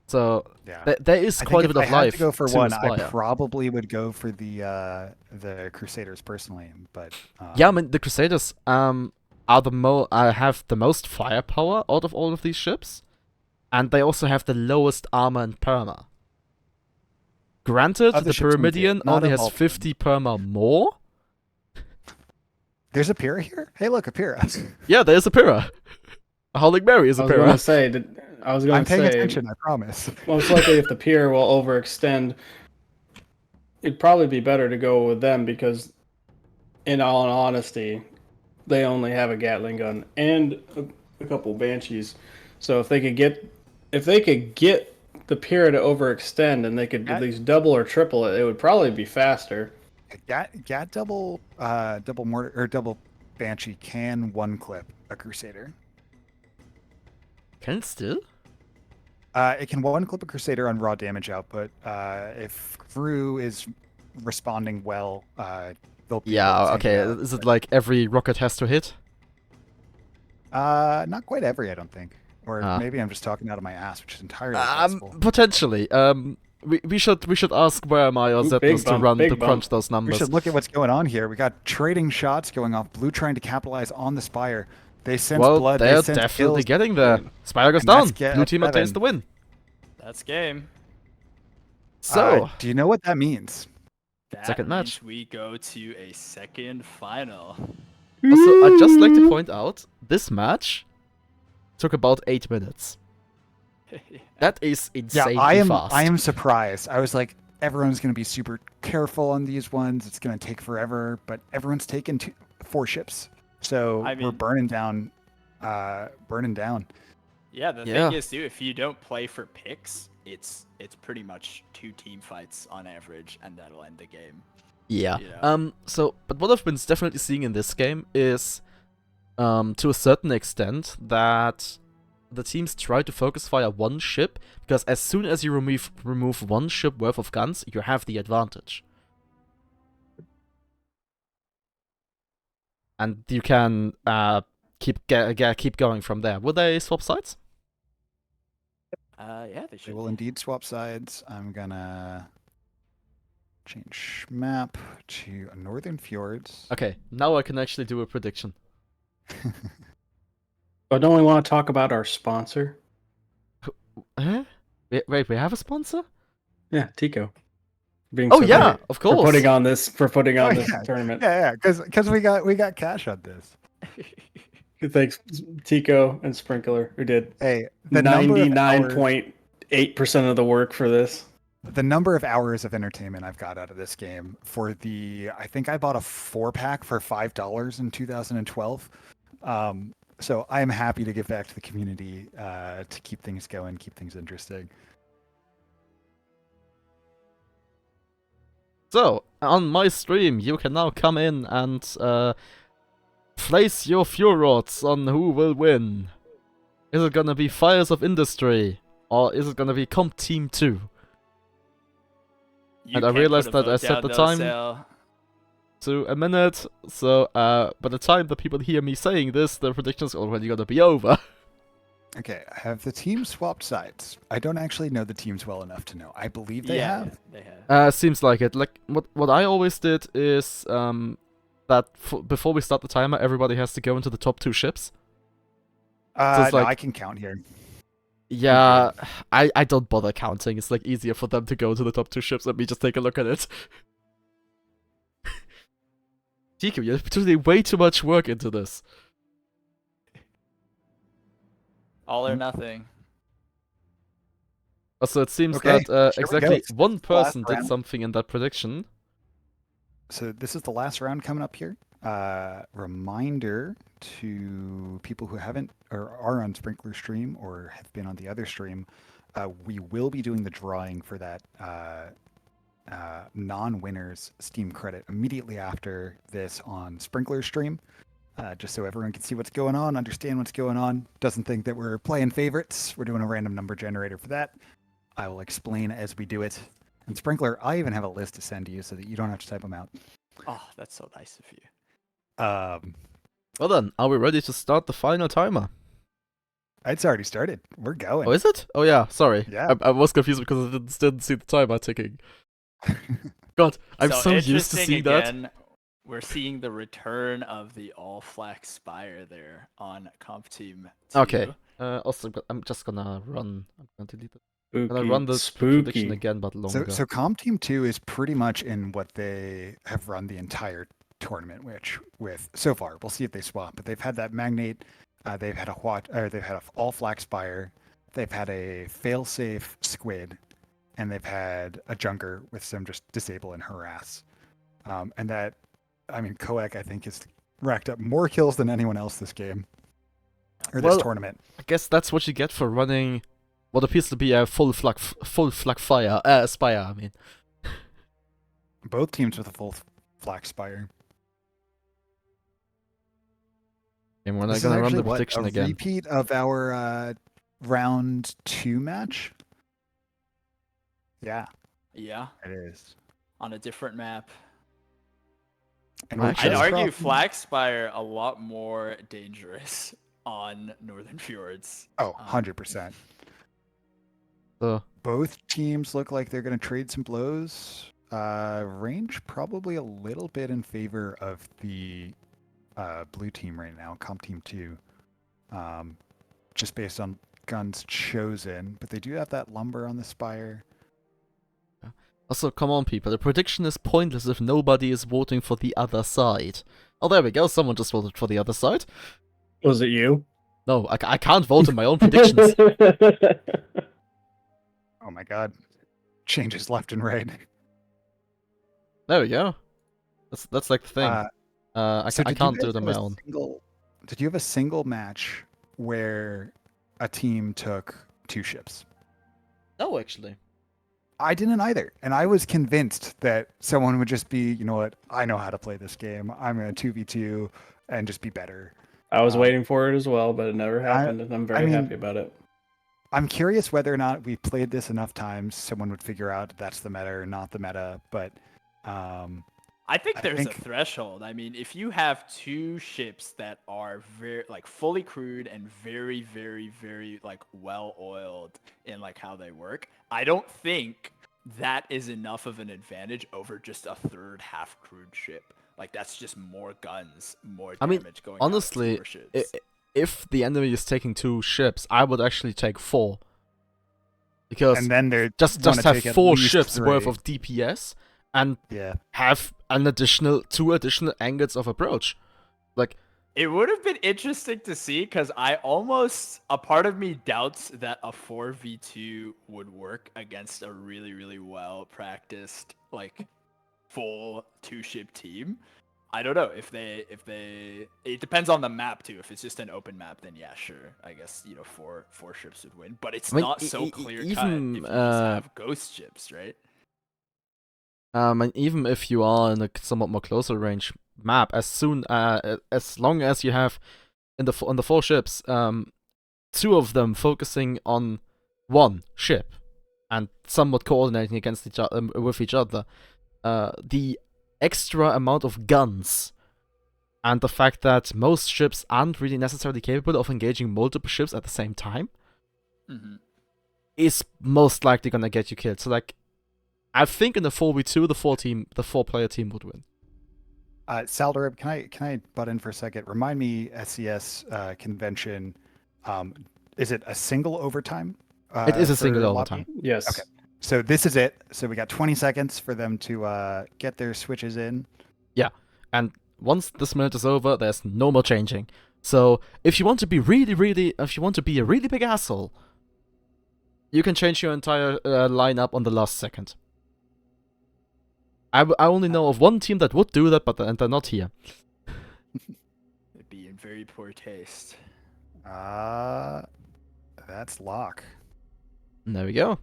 So Yeah. there is I quite a think bit if of I had life to go for to one, I Spire. probably would go for the Crusaders personally. But Yeah, I mean the Crusaders are have the most firepower out of all of these ships, and they also have the lowest armor and perma. Granted, Of the the ships in the Pyramidion field, not only of has all of them. 50 perma more. there's a Pyrrha here. Hey, look, a Pyrrha. Yeah, there's a Pyrrha. A Howling Mary is I a was going Pyrrha. to say, I'm paying attention. I promise. most likely if the pier will overextend, it'd probably be better to go with them because, in all honesty, they only have a Gatling gun and a couple Banshees. So if they could get the pier to overextend and they could at least double or triple it, it would probably be faster. Gat double mortar or double Banshee can one clip a Crusader. Can it still? It can one clip a Crusader on raw damage output. If crew is responding well, they'll be able Yeah, to okay. take it out, Is it like every rocket has to hit? not quite every, I don't think. Or Ah. maybe I'm just talking out of my ass, which is entirely possible. Potentially. We should ask where am I or Ooh, Zeppelins to big bump. crunch those We numbers. should look at what's going on here. We got trading shots going off. Blue trying to capitalize on the Spire. They sense Well, blood. they're They sense definitely kills. getting there. Spire goes And that's down. get Blue at team obtains 7. the win. That's game. So, Do you know what that means? That Second match. means we go to a second final. also, I'd just like to point out this match took about 8 minutes. That is Yeah, insanely I am. fast. I am surprised. I was like, everyone's going to be super careful on these ones. It's going to take forever, but everyone's taken 4 ships, so I we're mean- burning down. Burning down. Yeah, the Yeah. thing is, too, if you don't play for picks, it's pretty much 2 team fights on average, and that'll end the game. Yeah. Yeah. So, but what I've been definitely seeing in this game is, to a certain extent, that the teams try to focus fire one ship, because as soon as you remove one ship worth of guns, you have the advantage. And you can keep going from there. Will they swap sides? Yeah, they They should. will indeed swap sides. I'm gonna change map to Northern Fjords. Okay, now I can actually do a prediction. But don't we want to talk about our sponsor? Huh? Wait, we have a sponsor? Yeah, Teaco. Being Oh so yeah, great of for course. putting on this Oh, this yeah. tournament. Yeah, because we got cash on this. Thanks, Teaco and Sprinkler, who did Hey, the number of hours, 99.8% of the work for this. the number of hours of entertainment I've got out of this game for I think I bought a 4-pack for $5 in 2012. So I am happy to give back to the community to keep things going, keep things interesting. So, on my stream, you can now come in and place your fuel rods on who will win. Is it gonna be Fires of Industry? Or is it gonna be Comp Team 2? You And I can't realized put a that I vote set down, the though, time- Sal. to a minute. So by the time that people hear me saying this, the prediction is already gonna be over. Okay, have the teams swapped sides? I don't actually know the teams well enough to know. I believe they yeah, have. they have. Seems like it. Like what I always did is that before we start the timer, everybody has to go into the top 2 ships. So it's No, like- I can count here. Yeah, I don't bother counting. It's like easier for them to go to the top 2 ships. Let me just take a look at it. Teaco, you're putting way too much work into this. All or nothing. Also, it seems Okay, that here we exactly go. This one is the last person did round. something in that prediction. So this is the last round coming up here. Reminder to people who haven't or are on Sprinkler stream or have been on the other stream, we will be doing the drawing for that non-winners Steam credit immediately after this on Sprinkler stream. Just so everyone can see what's going on, understand what's going on, doesn't think that we're playing favorites. We're doing a random number generator for that. I will explain as we do it. And Sprinkler, I even have a list to send to you so that you don't have to type them out. Oh, that's so nice of you. Well then, are we ready to start the final timer? It's already started. We're going. Oh, is it? Oh yeah, sorry. Yeah. I was confused because I didn't see the timer ticking. God, I'm so used to interesting seeing that. again, we're seeing the return of the all flag spire there on comp team 2. Okay. Also, I'm just gonna run. I'm gonna delete it. I'm gonna Spooky. run the prediction Spooky. again, but longer. So Comp Team 2 is pretty much in what they have run the entire tournament with so far. We'll see if they swap, but they've had that Magnate, they've had they've had a all flag spire, they've had a failsafe squid, and they've had a junker with some just disable and harass. And that, I mean, Koek I think has racked up more kills than anyone else this game or this Well, tournament. I guess that's what you get for running what appears to be a full flag spire. I mean, Both teams with a full flag spire. and we're not This is gonna run actually the prediction a again. repeat of our round 2 match. Yeah, Yeah, it is. on a different map. And we I'd I'd just argue dropped- flag spire a lot more dangerous on Northern Fjords. Oh, 100%. So Both teams look like they're going to trade some blows. Range probably a little bit in favor of the blue team right now, Comp Team 2. Just based on guns chosen. But they do have that lumber on the spire. also, come on, people. The prediction is pointless if nobody is voting for the other side. Oh, there we go. Someone just voted for the other side. Was it you? No, I can't vote in my own predictions. Oh my god. Changes left and right. There we go. That's like the thing. I So did you can't guys do it on have my a own. Did you have a single match where a team took 2 ships? No, actually. I didn't either. And I was convinced that someone would just be, you know what, I know how to play this game. I'm going to 2v2 and just be better. I was Um, waiting for it as well, but it never happened, and I'm very mean- happy about it. I'm curious whether or not we played this enough times, someone would figure out that's the meta or not the meta. But I think I there's think- a threshold. I mean, if you have 2 ships that are very like fully crewed and very, very, very like well oiled in like how they work, I don't think that is enough of an advantage over just a third half crewed ship. Like that's just more guns, more I mean, damage going out to honestly, more ships. If the enemy is taking 2 ships, I would actually take 4. Because and then they're just wanna have take at 4 least ships worth 3. of DPS and Yeah. have an additional 2 additional angles of approach. Like, It would have been interesting to see because a part of me doubts that a 4v2 would work against a really, really well practiced, like full 2-ship team. I don't know if they, it depends on the map too. If it's just an open map, then yeah, sure. I guess, four ships would win, but it's I mean, not so clear cut even, if you just have ghost ships, right? and even if you are in a somewhat more closer range map, as long as you have on the 4 ships, 2 of them focusing on 1 ship and somewhat coordinating against each other with each other, the extra amount of guns, and the fact that most ships aren't really necessarily capable of engaging multiple ships at the same time, is most likely gonna get you killed. So like, I think in the 4v2, the 4-player team would win. Saldarib, can I butt in for a second? Remind me, SCS convention, is it a single overtime? It is a for single lobby? overtime. Yes. Okay. So this is it. So we got 20 seconds for them to get their switches in. And once this minute is over, there's no more changing. So if you want to be if you want to be a really big asshole, you can change your entire lineup on the last second. I only know of one team that would do that, but they're not here. It'd be in very poor taste. That's lock. And there we go.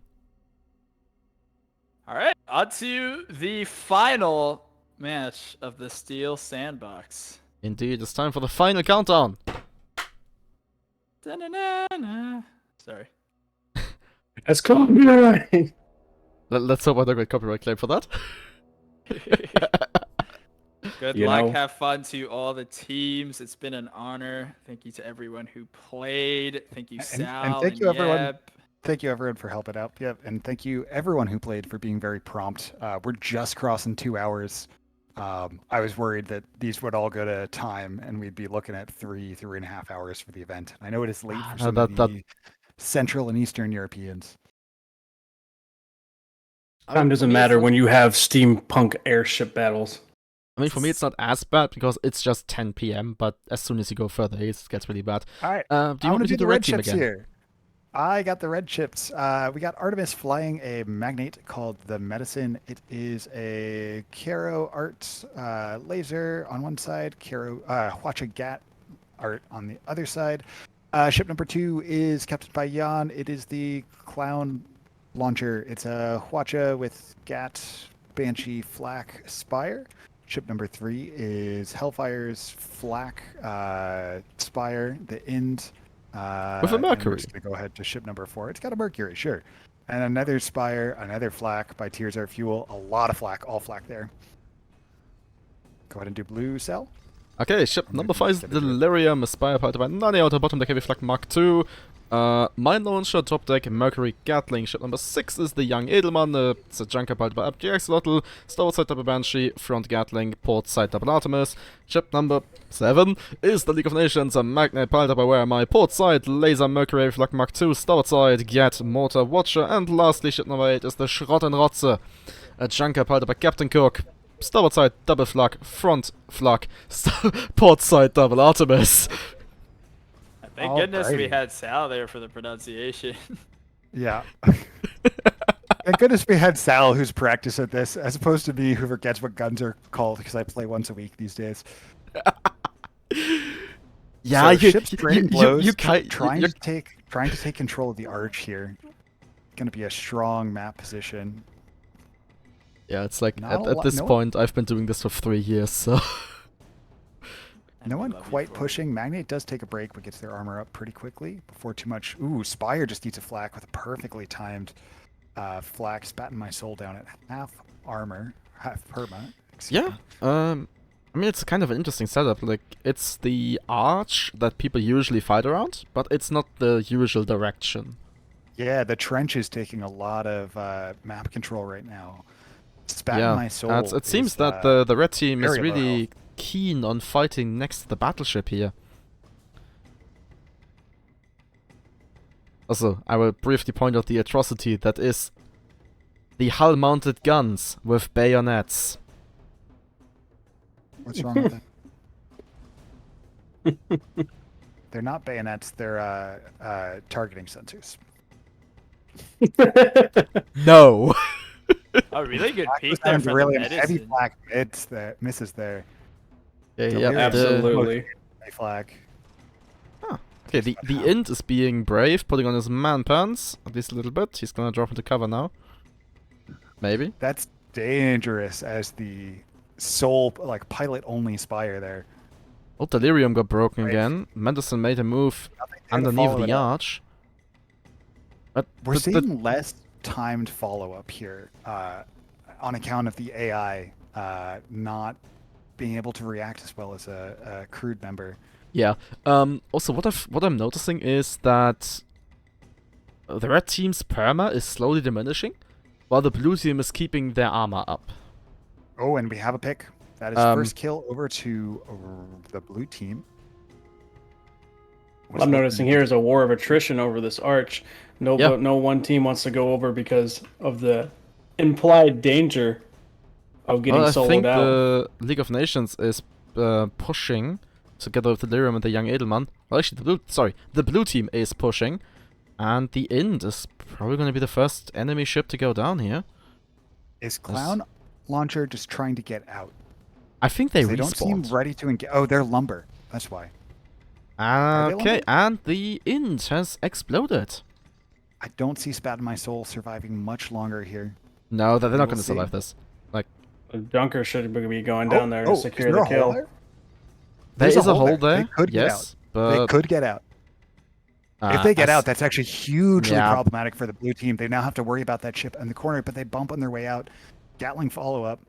All right, on to the final match of the Steel Sandbox. Indeed, it's time for the final countdown. Da-na-na-na. Sorry. That's copyright. Let's hope I don't get copyright claim for that. Good You luck. know. Have fun to all the teams. It's been an honor. Thank you to everyone who played. Thank you, And Sal. thank you, everyone. Yep. Thank you, everyone, for helping out. Yep, and thank you, everyone who played, for being very prompt. We're just crossing 2 hours. I was worried that these would all go to time, and we'd be looking at 3.5 hours for the event. I know it is late for some of the Central and Eastern Europeans. Time doesn't matter when you have steampunk airship battles. I mean, for me, it's not as bad because it's just 10 p.m. But as soon as you go further east, it gets really bad. All right, Do you want me to do the red team chips again? here. I got the red chips. We got Artemis flying a magnate called the Medicine. It is a Caro art laser on one side, Caro Hwacha Gat art on the other side. Ship number 2 is captained by Jan. It is the Clown launcher. It's a Hwacha with Gat, Banshee, Flak, Spire. Ship number 3 is Hellfire's Flak, Spire, the Ind. With a Mercury. I'm just going to go ahead to ship number 4. It's got a Mercury, sure. And another Spire, another Flak by Tears Are Fuel. A lot of Flak, all Flak there. Go ahead and do blue cell. Okay, ship number 5 is Delirium, Aspire piloted by Nani out of bottom deck heavy flak Mark II. Mine Launcher, top deck, Mercury Gatling. Ship number 6 is the Young Edelman, it's a Junker piloted by FGX Slotl, starboard side double Banshee, front Gatling, port side double Artemis. Ship number 7 is the League of Nations, a Magnet piloted by Where Am I, port side, Laser Mercury heavy flak Mark II, starboard side, Gat, Mortar, Watcher, and lastly ship number 8 is the Schrottenrotze, a Junker piloted by Captain Cook. Starboard side, double flak, front flak, port side, double Artemis. Thank goodness we Alrighty. had Sal there for the pronunciation. Yeah. Thank goodness we had Sal, who's practiced at this, as opposed to me, who forgets what guns are called, because I play once a week these days. Yeah, So ship's brain blows, can't. trying to take control of the arch here. Going to be a strong map position. Yeah, it's like Not a at lot- this no- point, I've been doing this for 3 years, so. No one love you quite for it. pushing. Magnate does take a break, but gets their armor up pretty quickly before too much. Ooh, Spire just eats a flak with a perfectly timed flak, spatting my soul down at half armor, half perma. excuse Yeah. me. I mean, it's kind of an interesting setup. Like, it's the arch that people usually fight around, but it's not the usual direction. Yeah, the trench is taking a lot of map control right now. Spatting Yeah, my soul. it seems is, that the red team is very low really health. keen on fighting next to the battleship here. Also, I will briefly point out the atrocity that is the hull-mounted guns with bayonets. What's wrong with it? They're not bayonets. They're targeting sensors. No! Oh, really good Flak peek was there down for to really the heavy medicine. flak misses there. Yeah, Delirium. yeah, Absolutely. A flak. Okay, the Int is being brave, putting on his man pants, at least a little bit. He's gonna drop into cover now. Maybe. That's dangerous as the sole pilot only Spire there. Oh, Delirium got broken Right. again. Mendelssohn made a move Nothing there to underneath follow it the up. arch. But We're the- seeing less timed follow up here on account of the AI not being able to react as well as a crude member. Yeah. Also, what I'm noticing is that the red team's perma is slowly diminishing, while the blue team is keeping their armor up. Oh, and we have a pick. That is first kill over to the blue team. What I'm noticing here is a war of attrition over this arch. No one team wants to go over because of the implied danger of getting Well, I soloed think out. the League of Nations is pushing together with the Delirium and the Young Edelman. Well, actually, the blue team is pushing, and the Ind is probably going to be the first enemy ship to go down here. Is Clown Launcher just trying to get out? I think they don't seem respawned. ready to engage. Oh, they're lumber. That's why. Okay, and the Ind has exploded. I don't see Spat in My Soul surviving much longer here. No, they're not We'll going to see. survive this. Like, The Junker should be going down there to secure is there the a hole kill. there? there There's is a hole there. They could get out. Yes, but They could get out. If they get as- out, that's actually hugely Yeah. problematic for the blue team. They now have to worry about that ship in the corner, but they bump on their way out. Gatling follow-up.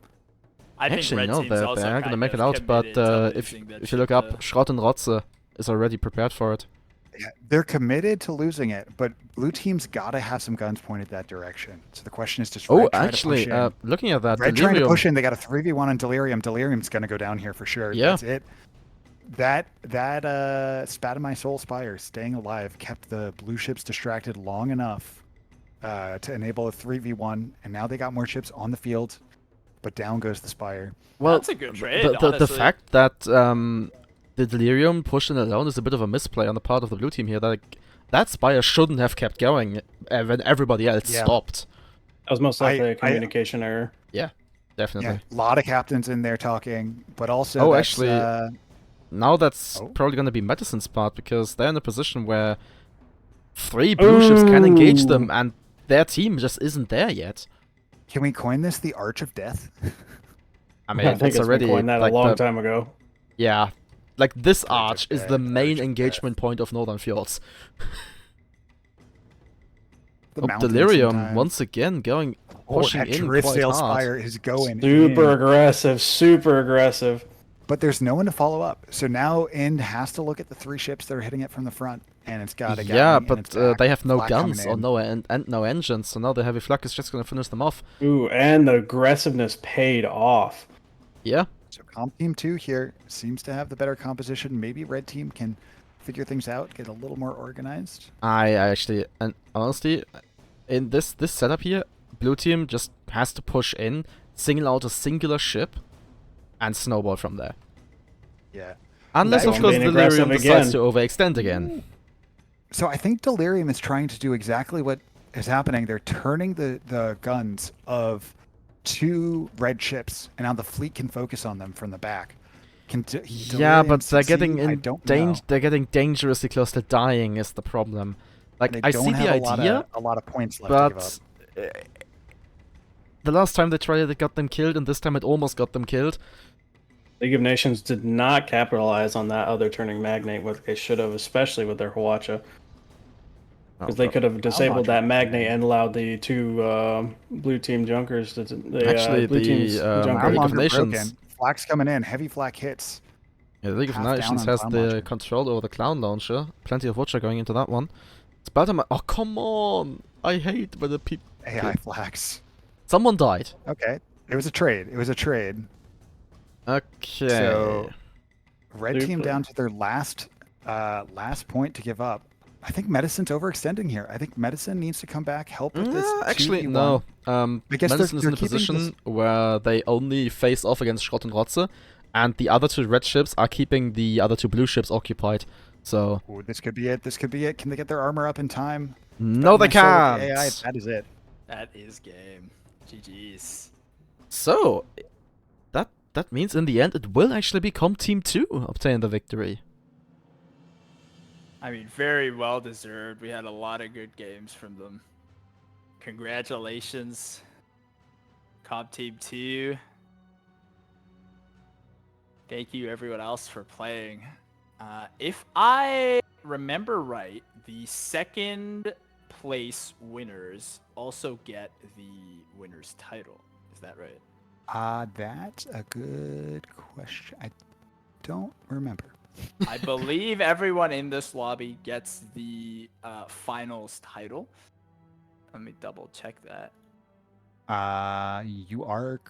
I think Actually, red no, team's they're also going to kind make it of out, but committed to if losing that you look ship, up, Schrott and Rotze is already prepared for it. Yeah, they're committed to losing it, but blue team's got to have some guns pointed that direction. So the question is, does Oh, Red try to actually, push in? looking at that, Red trying to Delirium, push in, they got a 3v1 on Delirium. Delirium's going to go down here for sure. Yeah. That's it. That Spat in My Soul Spire staying alive kept the blue ships distracted long enough to enable a 3v1, and now they got more ships on the field, but down goes the Spire. well, That's a good trade, the honestly. fact that the Delirium pushed in alone is a bit of a misplay on the part of the blue team here. That Spire shouldn't have kept going when everybody else Yeah. stopped. That was most likely a communication error. Definitely. Yeah, a lot of captains in there talking, but also Oh, that's, actually, Now that's Oh. probably going to be Medicine's part, because they're in a position where 3 blue ships can engage them, and their team just isn't there yet. can we coin this the Arch of Death? I mean, I think it's it's already been coined that like a long the, time ago. Yeah, like this Arch of arch is the Death, main Arch of engagement point of Northern Fjords. The Oh, mountains Delirium sometimes. once again pushing that in Drift quite Sail hard. Spire is going Super in. aggressive, super aggressive. But there's no one to follow up. So now Ind has to look at the 3 ships that are hitting it from the front, and it's got a Yeah, Gatling, and it's but back. they have no Flak guns coming or in. no engines, so now the heavy flak is just gonna finish them off. Ooh, and the aggressiveness paid off. Yeah, So Comp Team 2 here seems to have the better composition. Maybe Red Team can figure things out, get a little more organized. I actually, and honestly, in this setup here, blue team just has to push in, single out a singular ship, and snowball from there. Yeah. Unless, That of one course, being Delirium aggressive decides again. to overextend again. So I think Delirium is trying to do exactly what is happening. They're turning the guns of 2 red ships, and now the fleet can focus on them from the back. Yeah, but they're getting I in don't know. they're getting dangerously close to dying is the problem. Like, They I don't see the have idea, a lot of points left to give up. but the last time they tried it got them killed, and this time it almost got them killed. League of Nations did not capitalize on that other turning magnate what they should have, especially with their Hawacha. Because they could have disabled that magnate and allowed the 2 blue team junkers to Actually, blue the, team's Clown junker. League of Longer Nations. broken. Flak's coming in. Heavy flak hits. Yeah, the League of Half down Nations on has Clown the Launcher. control over the Clown Launcher. Plenty of Watcher going into that one. It's Baltimore. Oh, come on! I hate when the people. AI flaks. Someone died. Okay. It was a trade. It was a trade. Okay. So Red team Super. down to their last point to give up. I think Medicine's overextending here. I think Medicine needs to come back, help with this. Actually, 2v1. no. I guess Medicine is they're in a keeping position this- where they only face off against Schrott and Rotze, and the other 2 red ships are keeping the other 2 blue ships occupied. So Ooh, this could be it. This could be it. Can they get their armor up in time? no, they Batman can't. Soul with the AI, that is it. That is game. GG's. So that means in the end it will actually become Team 2 obtain the victory. I mean, very well deserved. We had a lot of good games from them. Congratulations, Comp Team 2. Thank you, everyone else, for playing. If I remember right, the second place winners also get the winner's title. Is that right? That's a good question. I don't remember. I believe everyone in this lobby gets the finals title. Let me double check that. You are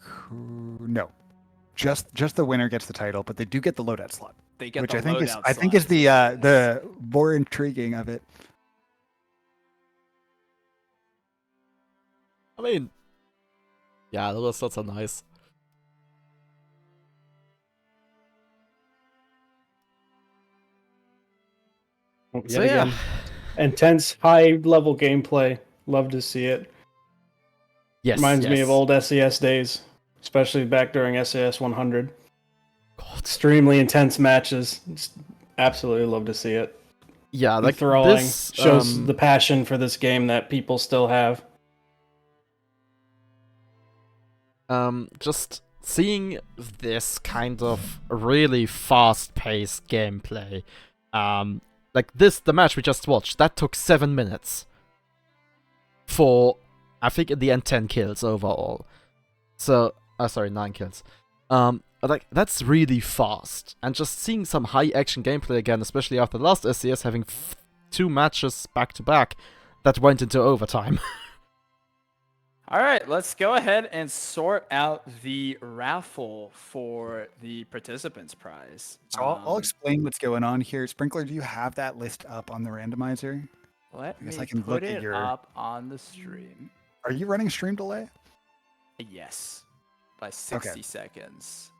no, just the winner gets the title, but they do get the loadout slot, They get which the I think is loadout I think slot is the more intriguing of it. I mean, yeah, the loadout slots are nice. Yet So again, yeah, intense, high-level gameplay. Love to see it. yes, Reminds me yes. of old SES days, especially back during SES 100. God. Extremely intense matches. Just absolutely love to see it. Yeah, like Enthralling. this Shows the passion for this game that people still have. just seeing this kind of really fast-paced gameplay. Like the match we just watched, that took 7 minutes. For, I think in the end 10 kills overall. So, sorry, 9 kills. Like, that's really fast. And just seeing some high-action gameplay again, especially after the last SCS having 2 matches back-to-back that went into overtime. All right, let's go ahead and sort out the raffle for the participants prize. So I'll explain what's going on here. Sprinkler, do you have that list up on the randomizer? Let guess me I can put look at it your- up on the stream. Are you running stream delay? Yes, by 60 Okay. seconds.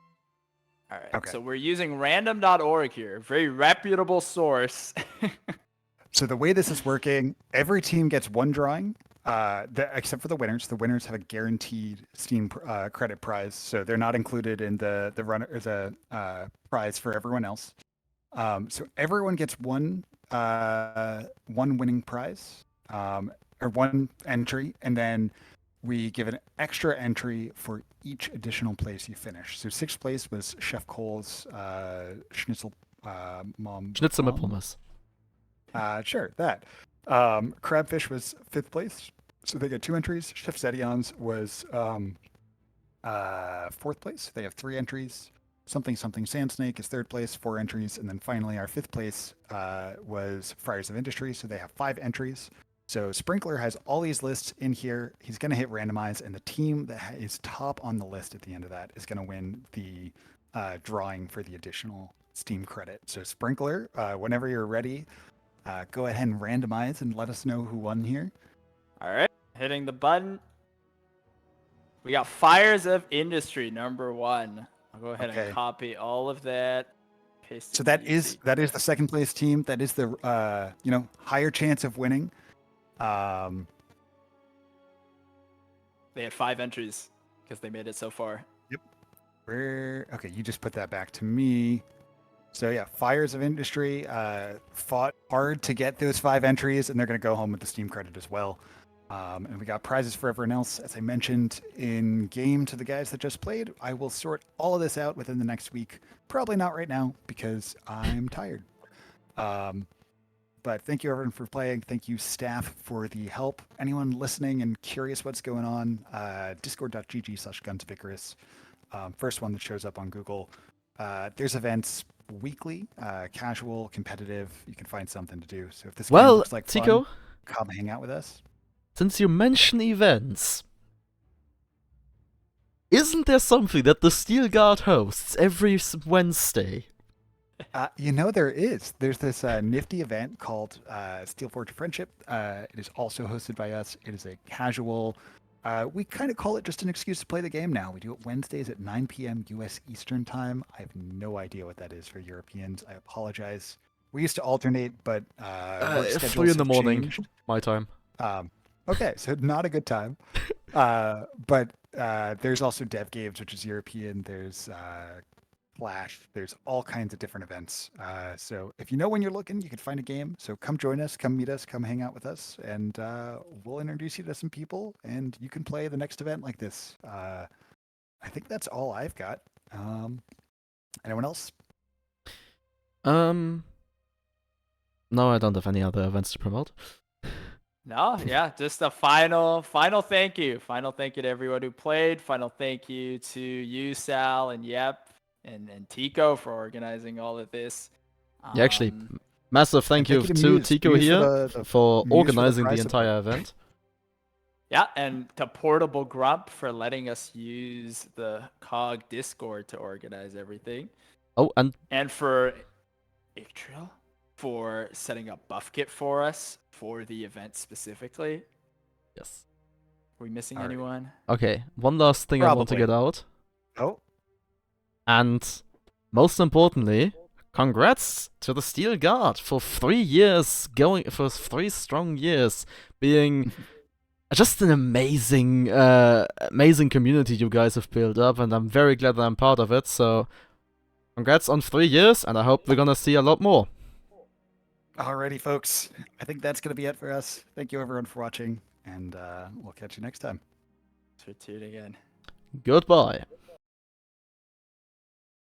All right, Okay. so we're using random.org here, very reputable source. So the way this is working, every team gets one drawing, except for the winners. The winners have a guaranteed Steam credit prize, so they're not included in the prize for everyone else. So everyone gets one winning prize, or one entry, and then we give an extra entry for each additional place you finish. So 6th place was Chef Cole's Schnitzel Mom. Schnitzel mit Pommes. Sure, that. Crabfish was 5th place, so they get 2 entries. Chef Zedion's was 4th place. They have 3 entries. Something Sand Snake is 3rd place, 4 entries. And then finally, our 5th place was Friars of Industry, so they have 5 entries. So Sprinkler has all these lists in here. He's going to hit randomize, and the team that is top on the list at the end of that is going to win the drawing for the additional Steam credit. So Sprinkler, whenever you're ready, go ahead and randomize and let us know who won here. All right, hitting the button. We got Fires of Industry, number 1. I'll go ahead and copy all of that. Paste So it that easy. is the 2nd place team. That is the higher chance of winning. They had 5 entries because they made it so far. Yep. Okay, you just put that back to me. So yeah, Fires of Industry fought hard to get those 5 entries, and they're going to go home with the Steam credit as well. And we got prizes for everyone else. As I mentioned in game to the guys that just played, I will sort all of this out within the next week. Probably not right now because I'm tired. But thank you everyone for playing. Thank you staff for the help. Anyone listening and curious what's going on, discord.gg/gunsvicarous. First one that shows up on Google. There's events weekly, casual, competitive. You can find something to do. So if this game looks like Teaco, fun, come hang out with us. Since you mention events, isn't there something that the Steel Guard hosts every Wednesday? There is. There's this nifty event called Steel Forge of Friendship. It is also hosted by us. It is a casual. We kind of call it just an excuse to play the game now. We do it Wednesdays at 9 p.m. U.S. Eastern Time. I have no idea what that is for Europeans. I apologize. We used to alternate, but work schedules 3 in the have morning, changed. my time. Okay, so not a good time. But there's also Dev Games, which is European. There's Flash. There's all kinds of different events. So if you know when you're looking, you can find a game. So come join us, come meet us, come hang out with us, and we'll introduce you to some people, and you can play the next event like this. I think that's all I've got. Anyone else? No, I don't have any other events to promote. No, yeah, just a final thank you. Final thank you to everyone who played. Final thank you to you, Sal, and Yep, and Teaco for organizing all of this. Yeah, actually, Um, massive And thank you thank you to to Muse. Tico Muse here the for Muse for the organizing the prize support. entire event. Yeah, and to Portable Grump for letting us use the COG Discord to organize everything. Oh, And for Icktrill for setting up Buff Kit for us for the event specifically. yes. Are we missing Alrighty. anyone? Okay, one last thing I want to Probably. get out. Oh, And most importantly, congrats to the Steel Guard for 3 years for 3 strong years being just an amazing amazing community you guys have built up, and I'm very glad that I'm part of it. So congrats on 3 years, and I hope we're gonna see a lot more. alrighty, folks. I think that's going to be it for us. Thank you, everyone, for watching, and we'll catch you next time. So tune again. Goodbye.